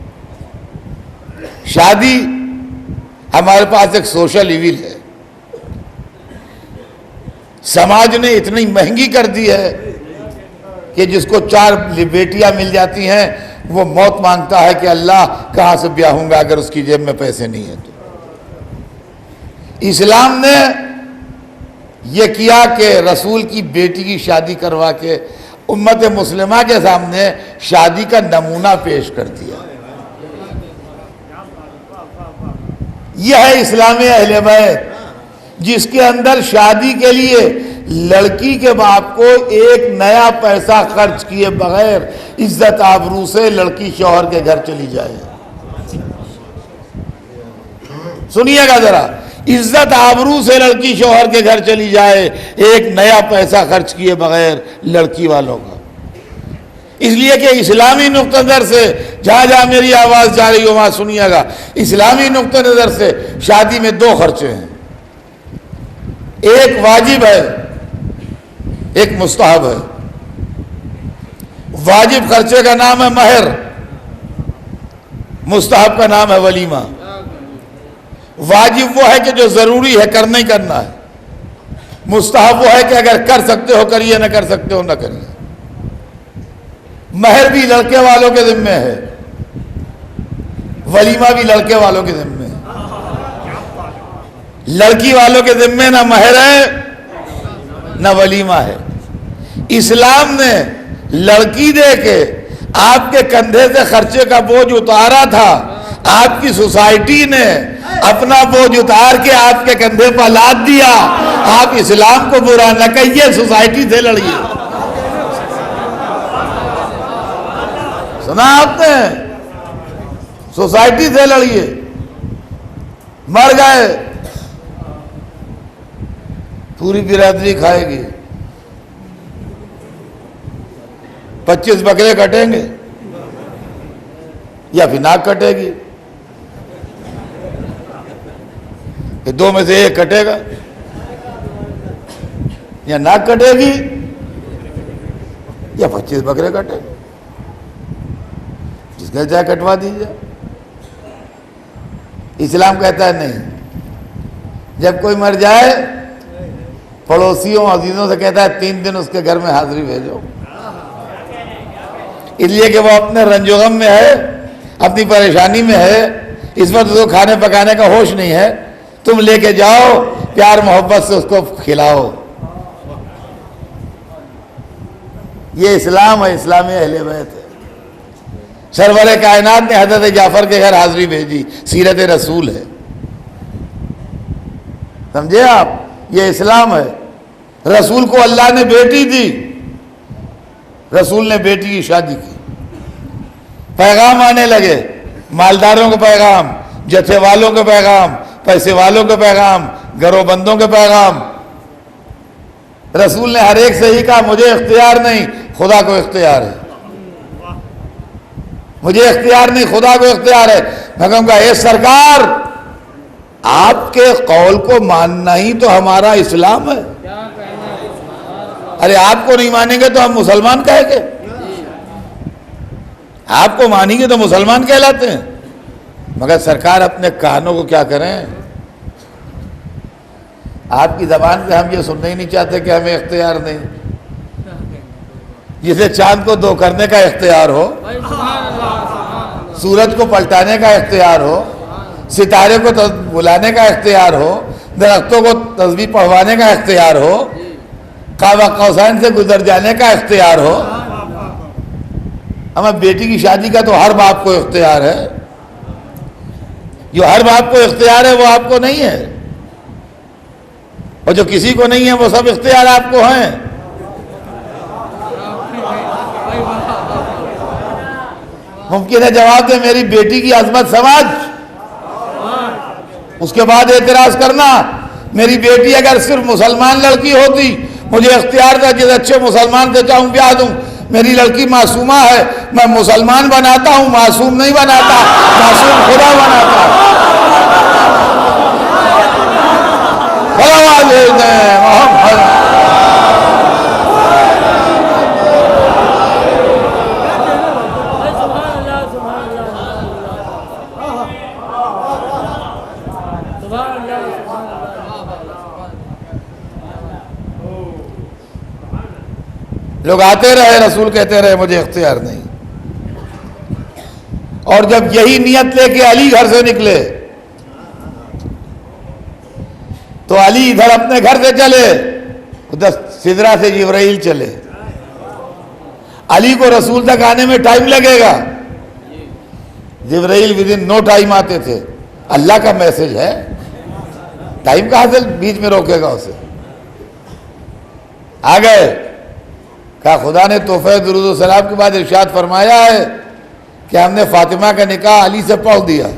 शादी हमारे पास एक सोशल इविल है, समाज ने इतनी महंगी कर दी है कि जिसको 4 बेटियां मिल जाती हैं वो मौत मांगता है कि अल्लाह कहाँ से ब्याहूंगा अगर उसकी जेब में पैसे नहीं है तो। इस्लाम ने यह किया कि रसूल की बेटी की शादी करवा के उम्मत मुस्लिमा के सामने शादी का नमूना पेश कर दिया। यह है इस्लाम अहले बैत, जिसके अंदर शादी के लिए लड़की के बाप को एक नया पैसा खर्च किए बगैर इज्जत आबरू से लड़की शौहर के घर चली जाए। सुनिएगा जरा, इज्जत आबरू से लड़की शौहर के घर चली जाए, एक नया पैसा खर्च किए बगैर लड़की वालों का। इसलिए कि इस्लामी नुक्ता नज़र से जहां जहां मेरी आवाज जा रही हो वहां सुनिएगा, इस्लामी नुक्ता नज़र से शादी में दो खर्चे हैं, एक वाजिब है, एक मुस्तहब है। वाजिब खर्चे का नाम है महर, मुस्तहब का नाम है वलीमा। वाजिब वो है कि जो जरूरी है करना ही करना है, मुस्तहब वो है कि अगर कर सकते हो करिए, न कर सकते हो न करिए। महर भी लड़के वालों के जिम्मे है, वलीमा भी लड़के वालों के जिम्मे है। लड़की वालों के जिम्मे ना महर है ना वलीमा है। इस्लाम ने लड़की दे के आपके कंधे से खर्चे का बोझ उतारा था, आपकी सोसाइटी ने अपना बोझ उतार के आपके कंधे पर लाद दिया। आप इस्लाम को बुरा न कहिए, सोसाइटी से लड़िए। सुना आपने, सोसाइटी से लड़िए। मर गए पूरी बिरादरी खाएगी, 25 बकरे कटेंगे या फिर नाक कटेगी, ये दो में से एक कटेगा, या नाक कटेगी या 25 बकरे कटेंगे। जिसका चाहे कटवा दीजिए। इस्लाम कहता है नहीं, जब कोई मर जाए पड़ोसियों अजीजों से कहता है 3 दिन उसके घर में हाजिरी भेजो, इसलिए कि वो अपने रंजोगम में है, अपनी परेशानी में है, इस वक्त उसको खाने पकाने का होश नहीं है। तुम लेके जाओ, प्यार मोहब्बत से उसको खिलाओ। ये इस्लाम है, इस्लामी अहले बैत है। सरवर कायनात ने हजरत जाफर के घर हाजिरी भेजी, सीरत रसूल है, समझे आप, ये इस्लाम है। रसूल को अल्लाह ने बेटी दी, रसूल ने बेटी की शादी की। पैगाम आने लगे, मालदारों के पैगाम, जथे वालों के पैगाम, पैसे वालों के पैगाम, घरोबंदों के पैगाम। रसूल ने हर एक से ही कहा मुझे इख्तियार नहीं, खुदा को इख्तियार है। मुझे इख्तियार नहीं, खुदा को इख्तियार है। मैं कहूँगा ए सरकार, आपके कौल को मानना ही तो हमारा इस्लाम है। अरे आपको नहीं मानेंगे तो हम मुसलमान कहेंगे, आपको मानेंगे तो मुसलमान कहलाते हैं। मगर सरकार अपने कानों को क्या करें, आपकी जबान से हम ये सुनना ही नहीं चाहते कि हमें इख्तियार नहीं। जिसे चांद को दो करने का इख्तियार हो, सूरज को पलटाने का इख्तियार हो, सितारे को बुलाने का इख्तियार हो, दरख्तों को तस्बीह पढ़वाने का इख्तियार हो, काबा कौसैन से गुजर जाने का इख्तियार हो, हमें बेटी की शादी का तो हर बाप को इख्तियार है। जो हर बाप को इख्तियार है वो आपको नहीं है, और जो किसी को नहीं है वो सब इख्तियार आपको हैं। मुमकिन है जवाब दे मेरी बेटी की अजमत समझ, उसके बाद एतराज करना। मेरी बेटी अगर सिर्फ मुसलमान लड़की होती, मुझे इख्तियार था जिस अच्छे मुसलमान से चाहूं ब्याह दूं। मेरी लड़की मासूमा है, मैं मुसलमान बनाता हूं, मासूम नहीं बनाता, मासूम खुदा बनाता है। लोग आते रहे, रसूल कहते रहे मुझे इख्तियार नहीं। और जब यही नियत लेके अली घर से निकले तो अली इधर अपने घर से चले, उधर सिदरा से जिब्राइल चले। अली को रसूल तक आने में टाइम लगेगा। जिब्राइल विद इन नो टाइम आते थे। अल्लाह का मैसेज है, टाइम कहां से बीच में रोकेगा उसे। आ गए, कहा खुदा ने तोहफे दुरूद सलाम के बाद इरशाद फरमाया है कि हमने फातिमा का निकाह अली से पढ़ दिया।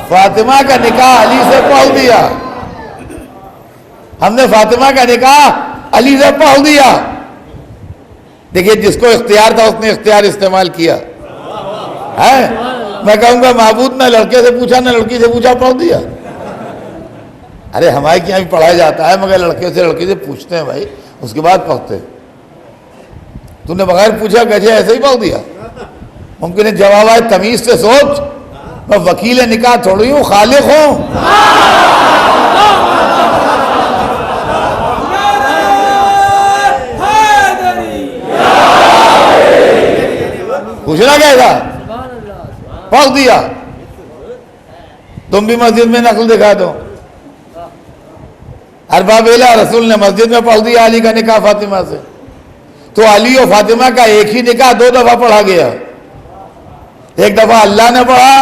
फातिमा का निकाह अली से पढ़ दिया, हमने फातिमा का निकाह अली से पढ़ दिया। देखिए, जिसको इख्तियार था उसने इख्तियार इस्तेमाल किया है। मैं कहूंगा महबूद ना लड़के से पूछा ना लड़की से पूछा, पढ़ दिया। अरे हमारे यहाँ भी पढ़ाया जाता है, मगर लड़के से पूछते हैं भाई, उसके बाद पढ़ते। तूने बगैर पूछा कैसे ऐसे ही पढ़ दिया? मुमकिन है जवाब आए तमीज से सोच। मैं वकील निकाह थोड़ी हूँ, खालिक हूँ। पूछना क्या था? पढ़ दिया। तुम भी मस्जिद में नकल दिखा दो। अरबाबेला रसूल ने मस्जिद में पढ़ दिया अली का निकाह फातिमा से, तो अली और फातिमा का एक ही निकाह 2 दफा पढ़ा गया। एक दफा अल्लाह ने पढ़ा,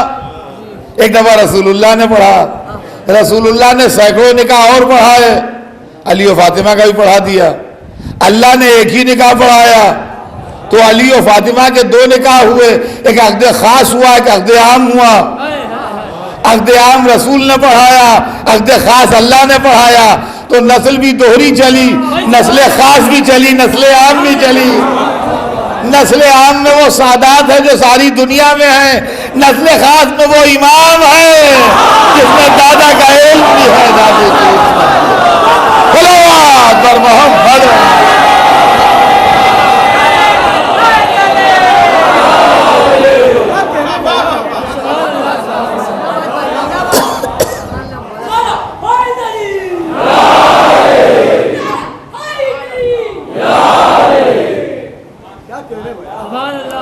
एक दफा रसूलुल्लाह ने पढ़ा। रसूलुल्लाह ने सैकड़ों निकाह और पढ़ाए, अली और फातिमा का भी पढ़ा दिया। अल्लाह ने एक ही निकाह पढ़ाया, तो अली और फातिमा के 2 निकाह हुए। एक अक़द खास हुआ, एक अक़द आम हुआ। अक़द आम रसूल ने पढ़ाया, अक़द खास अल्लाह ने पढ़ाया। तो नस्ल भी दोहरी चली, नस्ल खास भी चली, नस्ल आम भी चली। नस्ल आम में वो सादात है जो सारी दुनिया में है, नस्ल खास में वो इमाम है जिसमें दादा का इल्म भी है, दादी की सल्लल्लाहु अलैहि मोहम्मद।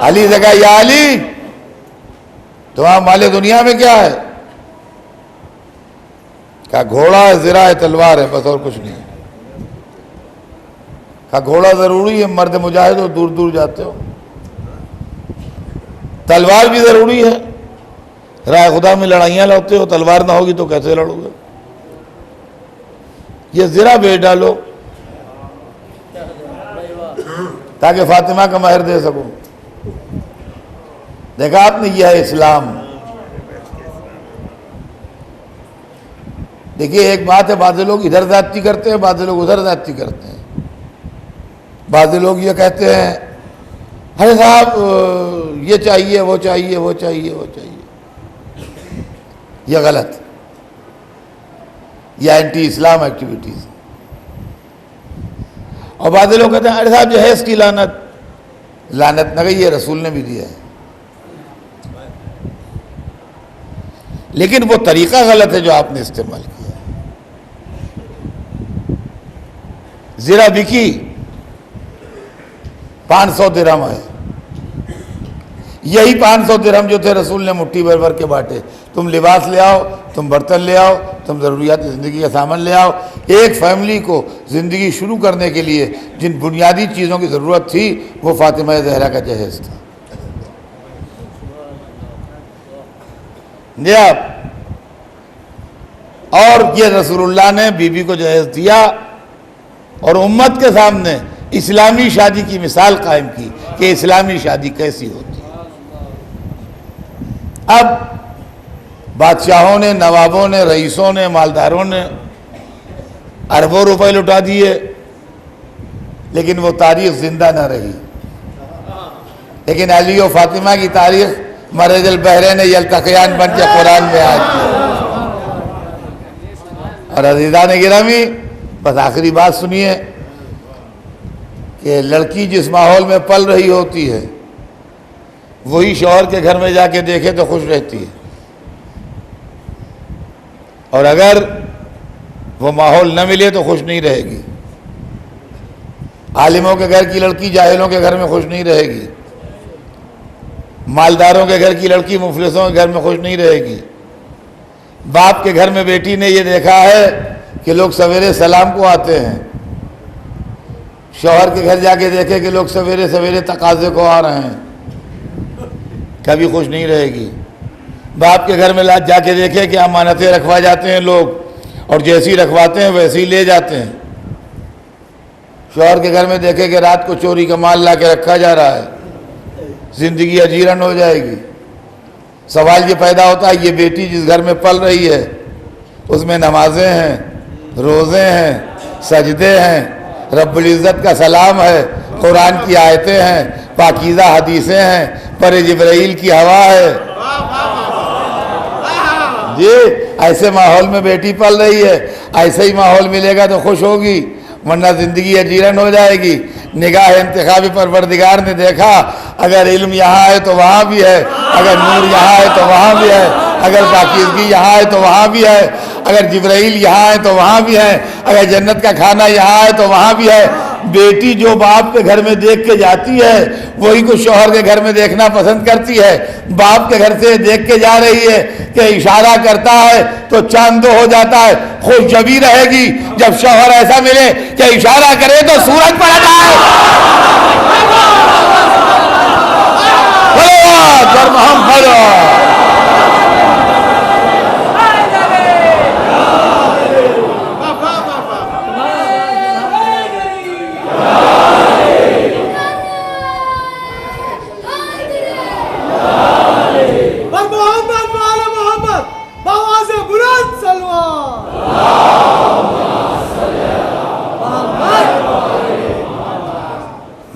अली से कहा, या अली तुम्हारा माले दुनिया में क्या है? कहा घोड़ा है, ज़रा है, तलवार है, बस और कुछ नहीं। कहा घोड़ा जरूरी है, मर्द मुजाहिद हो, दूर दूर जाते हो। तलवार भी जरूरी है, राय खुदा में लड़ाइयां लड़ते हो, तलवार ना होगी तो कैसे लड़ोगे? ये ज़रा भेज डालो ताकि फातिमा का महर दे सकूं। देखा आपने, यह है इस्लाम। देखिए, एक बात है, बाज़ लोग इधर ज़्यादती करते हैं, बाज़ लोग उधर ज़्यादती करते हैं। बाज़ लोग ये कहते हैं, अरे साहब ये चाहिए, वो चाहिए, वो चाहिए, वो चाहिए। यह गलत, यह एंटी इस्लाम एक्टिविटीज़। और बाज़ लोग कहते हैं, अरे साहब जहेज़ की लानत। लानत न गई, ये रसूल ने भी दिया है, लेकिन वो तरीका गलत है जो आपने इस्तेमाल किया। ज़रा बिकी 500 दिरहम है, यही 500 दिरहम जो थे रसूल ने मुट्ठी भर भर के बांटे। तुम लिबास ले आओ, तुम बर्तन ले आओ, तुम ज़रूरियात ज़िंदगी का सामान ले आओ। एक फैमिली को ज़िंदगी शुरू करने के लिए जिन बुनियादी चीज़ों की ज़रूरत थी वो फातिमा ज़हरा का जहेज़ था। और ये रसूलुल्लाह ने बीबी को जहेज़ दिया और उम्मत के सामने इस्लामी शादी की मिसाल कायम की कि इस्लामी शादी कैसी होती है। अब बादशाहों ने, नवाबों ने, रईसों ने, मालदारों ने अरबों रुपए लुटा दिए, लेकिन वो तारीख जिंदा न रही। लेकिन अली और फातिमा की तारीख मरजल बहरैन यल्तक़ियान बन के कुरान में आज की। और अज़ीज़ान गिरामी, बस आखिरी बात सुनिए कि लड़की जिस माहौल में पल रही होती है वही शौहर के घर में जाके देखे तो खुश रहती है, और अगर वो माहौल न मिले तो खुश नहीं रहेगी। आलिमों के घर की लड़की जाहिलों के घर में खुश नहीं रहेगी, मालदारों के घर की लड़की मुफलिसों के घर में खुश नहीं रहेगी। बाप के घर में बेटी ने ये देखा है कि लोग सवेरे सलाम को आते हैं, शौहर के घर जाके देखे कि लोग सवेरे सवेरे तकाजे को आ रहे हैं, कभी खुश नहीं रहेगी। बाप के घर में जाके देखे कि अमानतें रखवा जाते हैं लोग, और जैसी रखवाते हैं वैसे ही ले जाते हैं। शौहर के घर में देखे कि रात को चोरी का माल ला के रखा जा रहा है, जिंदगी अजीरन हो जाएगी। सवाल ये पैदा होता है, ये बेटी जिस घर में पल रही है उसमें नमाजें हैं, रोज़े हैं, सजदे हैं, रब्बुल इज़्ज़त का सलाम है, कुरान की आयतें हैं, पाकीज़ा हदीसें हैं, पर जिब्राइल की हवा है। जी ऐसे माहौल में बेटी पल रही है, ऐसे ही माहौल मिलेगा तो खुश होगी, वरना ज़िंदगी अजीरन हो जाएगी। निगाह इंतखाबी परवरदिगार ने देखा, अगर इल्म यहाँ है तो वहाँ भी है, अगर नूर यहाँ है तो वहाँ भी है, अगर पाकीज़गी यहाँ है तो वहाँ भी है, अगर जिब्राइल यहाँ है तो वहाँ भी है, अगर जन्नत का खाना यहाँ है तो वहाँ भी है। बेटी जो बाप के घर में देख के जाती है वही को शौहर के घर में देखना पसंद करती है। बाप के घर से देख के जा रही है कि इशारा करता है तो चांद दो हो जाता है, खुश जबी रहेगी जब शौहर ऐसा मिले कि इशारा करे तो सूरज पड़ जाए।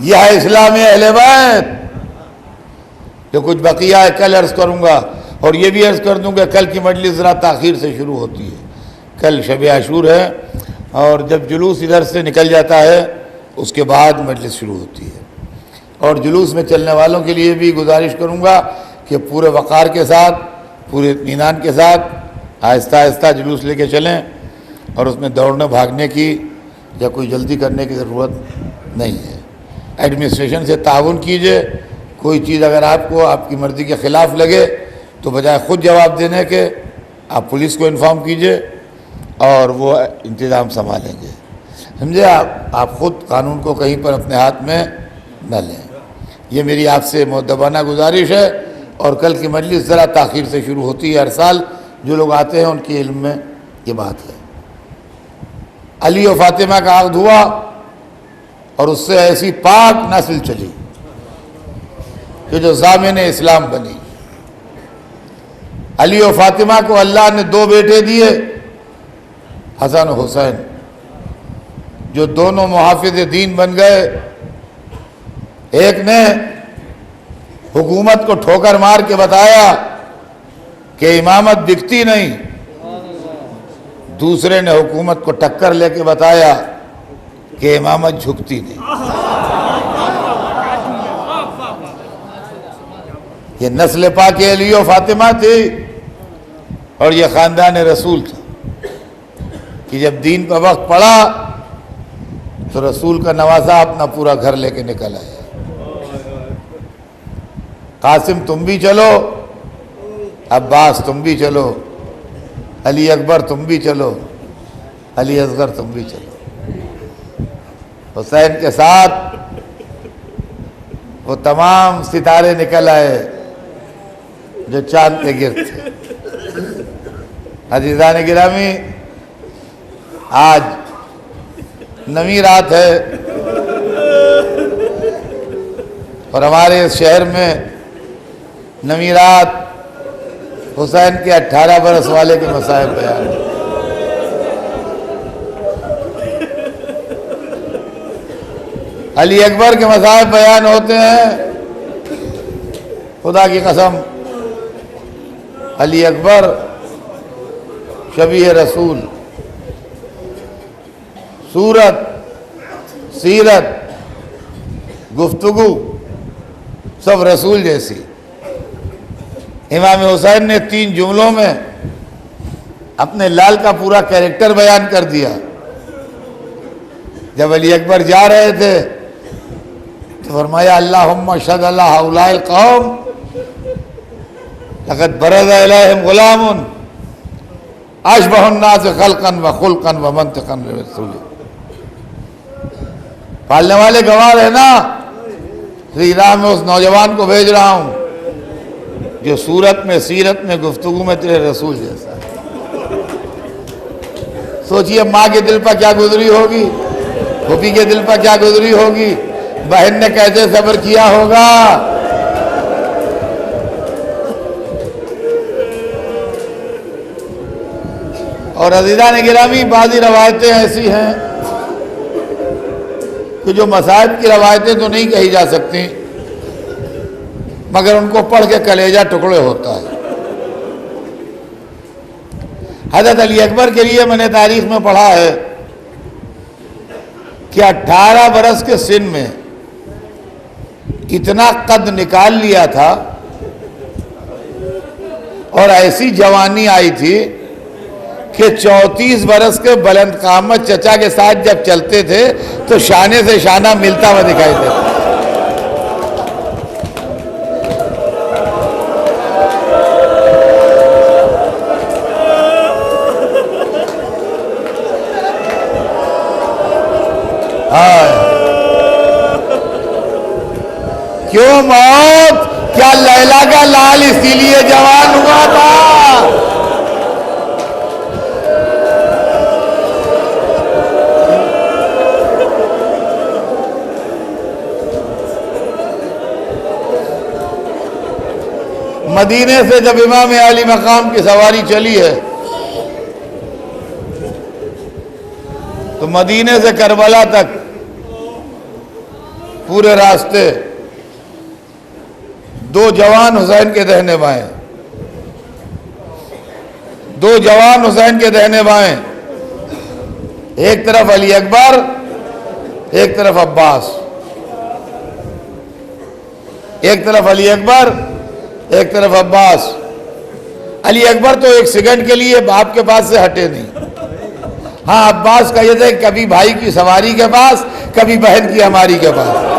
यह है इस्लाम अहले बैत। जो कुछ बकिया है कल अर्ज़ करूँगा, और ये भी अर्ज़ कर दूँगा कल की मजलिस ज़रा ताख़ीर से शुरू होती है। कल शब आशूर है और जब जुलूस इधर से निकल जाता है उसके बाद मजलिस शुरू होती है। और जुलूस में चलने वालों के लिए भी गुजारिश करूँगा कि पूरे वक़ार के साथ, पूरे इत्मीनान के साथ आहिस्ता आहिस्ता जुलूस लेके चलें, और उसमें दौड़ने भागने की या कोई जल्दी करने की ज़रूरत नहीं है। एडमिनिस्ट्रेशन से ताउन कीजिए। कोई चीज़ अगर आपको आपकी मर्ज़ी के ख़िलाफ़ लगे तो बजाय ख़ुद जवाब देने के आप पुलिस को इन्फॉर्म कीजिए और वो इंतज़ाम संभालेंगे। समझे? आप ख़ुद कानून को कहीं पर अपने हाथ में न लें। ये मेरी आपसे मुअद्दबाना गुजारिश है। और कल की मजलिस ज़रा ताख़ीर से शुरू होती है। हर साल जो लोग आते हैं उनके इल्म में ये बात है। अली और फ़ातिमा का अक़्द हुआ और उससे ऐसी पाक नस्ल चली कि जो ज़ामिन इस्लाम बनी। अली और फ़ातिमा को अल्लाह ने दो बेटे दिए, हसन और हुसैन, जो दोनों मुहाफ़िज़ दीन बन गए। एक ने हुकूमत को ठोकर मार के बताया कि इमामत बिकती नहीं, दूसरे ने हुकूमत को टक्कर लेके बताया कि इमामत झुकती नहीं। ये नस्ल पाक अली और फातिमा थी और ये ख़ानदान रसूल था कि जब दीन का वक्त पड़ा तो रसूल का नवासा अपना पूरा घर लेके निकल आया। कासिम तुम भी चलो, अब्बास तुम भी चलो, अली अकबर तुम भी चलो, अली असगर तुम भी चलो। हुसैन के साथ वो तमाम सितारे निकल आए जो चांद के गिर्द थे। अज़ीज़ान गिरामी, आज नवी रात है और हमारे इस शहर में नवी रात हुसैन के 18 बरस वाले के मसाइब बयान। अली अकबर के मसाइब बयान होते हैं। खुदा की कसम, अली अकबर शबीह रसूल, सूरत, सीरत, गुफ्तगू सब रसूल जैसी। इमाम हुसैन ने 3 जुमलों में अपने लाल का पूरा कैरेक्टर बयान कर दिया। जब अली अकबर जा रहे थे तो फरमाया, अल्लाहुम्मा शद अला हाउलाइल कौम लक़द बरज़ इलैहिम गुलामुन अशबहुन्नास खल्कन व खुल्कन व मंतकन रसूली। पालने वाले गवाह है ना, श्री राम में उस नौजवान को भेज रहा हूं जो सूरत में सीरत में गुफ्तगू में तेरे रसूल जैसा है। सोचिए माँ के दिल पर क्या गुजरी होगी, फूफी के दिल पर क्या गुजरी होगी, बहन ने कैसे सब्र किया होगा। और अज़ीज़ान गिरामी, बाज़ी रवायतें ऐसी हैं कि जो मसाइब की रवायतें तो नहीं कही जा सकती, मगर उनको पढ़ के कलेजा टुकड़े होता है। हज़रत अली अकबर के लिए मैंने तारीख में पढ़ा है कि 18 बरस के सिन में इतना कद निकाल लिया था और ऐसी जवानी आई थी कि 34 बरस के बुलंद कामत चचा के साथ जब चलते थे तो शाने से शाना मिलता हुआ दिखाई देता। क्यों मौत, क्या लैला का लाल इसीलिए जवान हुआ था? मदीने से जब इमाम आली मकाम की सवारी चली है तो मदीने से करबला तक पूरे रास्ते दो जवान हुसैन के दहने बाएं, दो जवान हुसैन के दहने बाएं, एक तरफ अली अकबर, एक तरफ अब्बास। एक तरफ अली अकबर, एक तरफ अब्बास। अली अकबर तो एक सेकंड के लिए बाप के पास से हटे नहीं। हाँ, अब्बास का ये था कभी भाई की सवारी के पास, कभी बहन की हमारी के पास।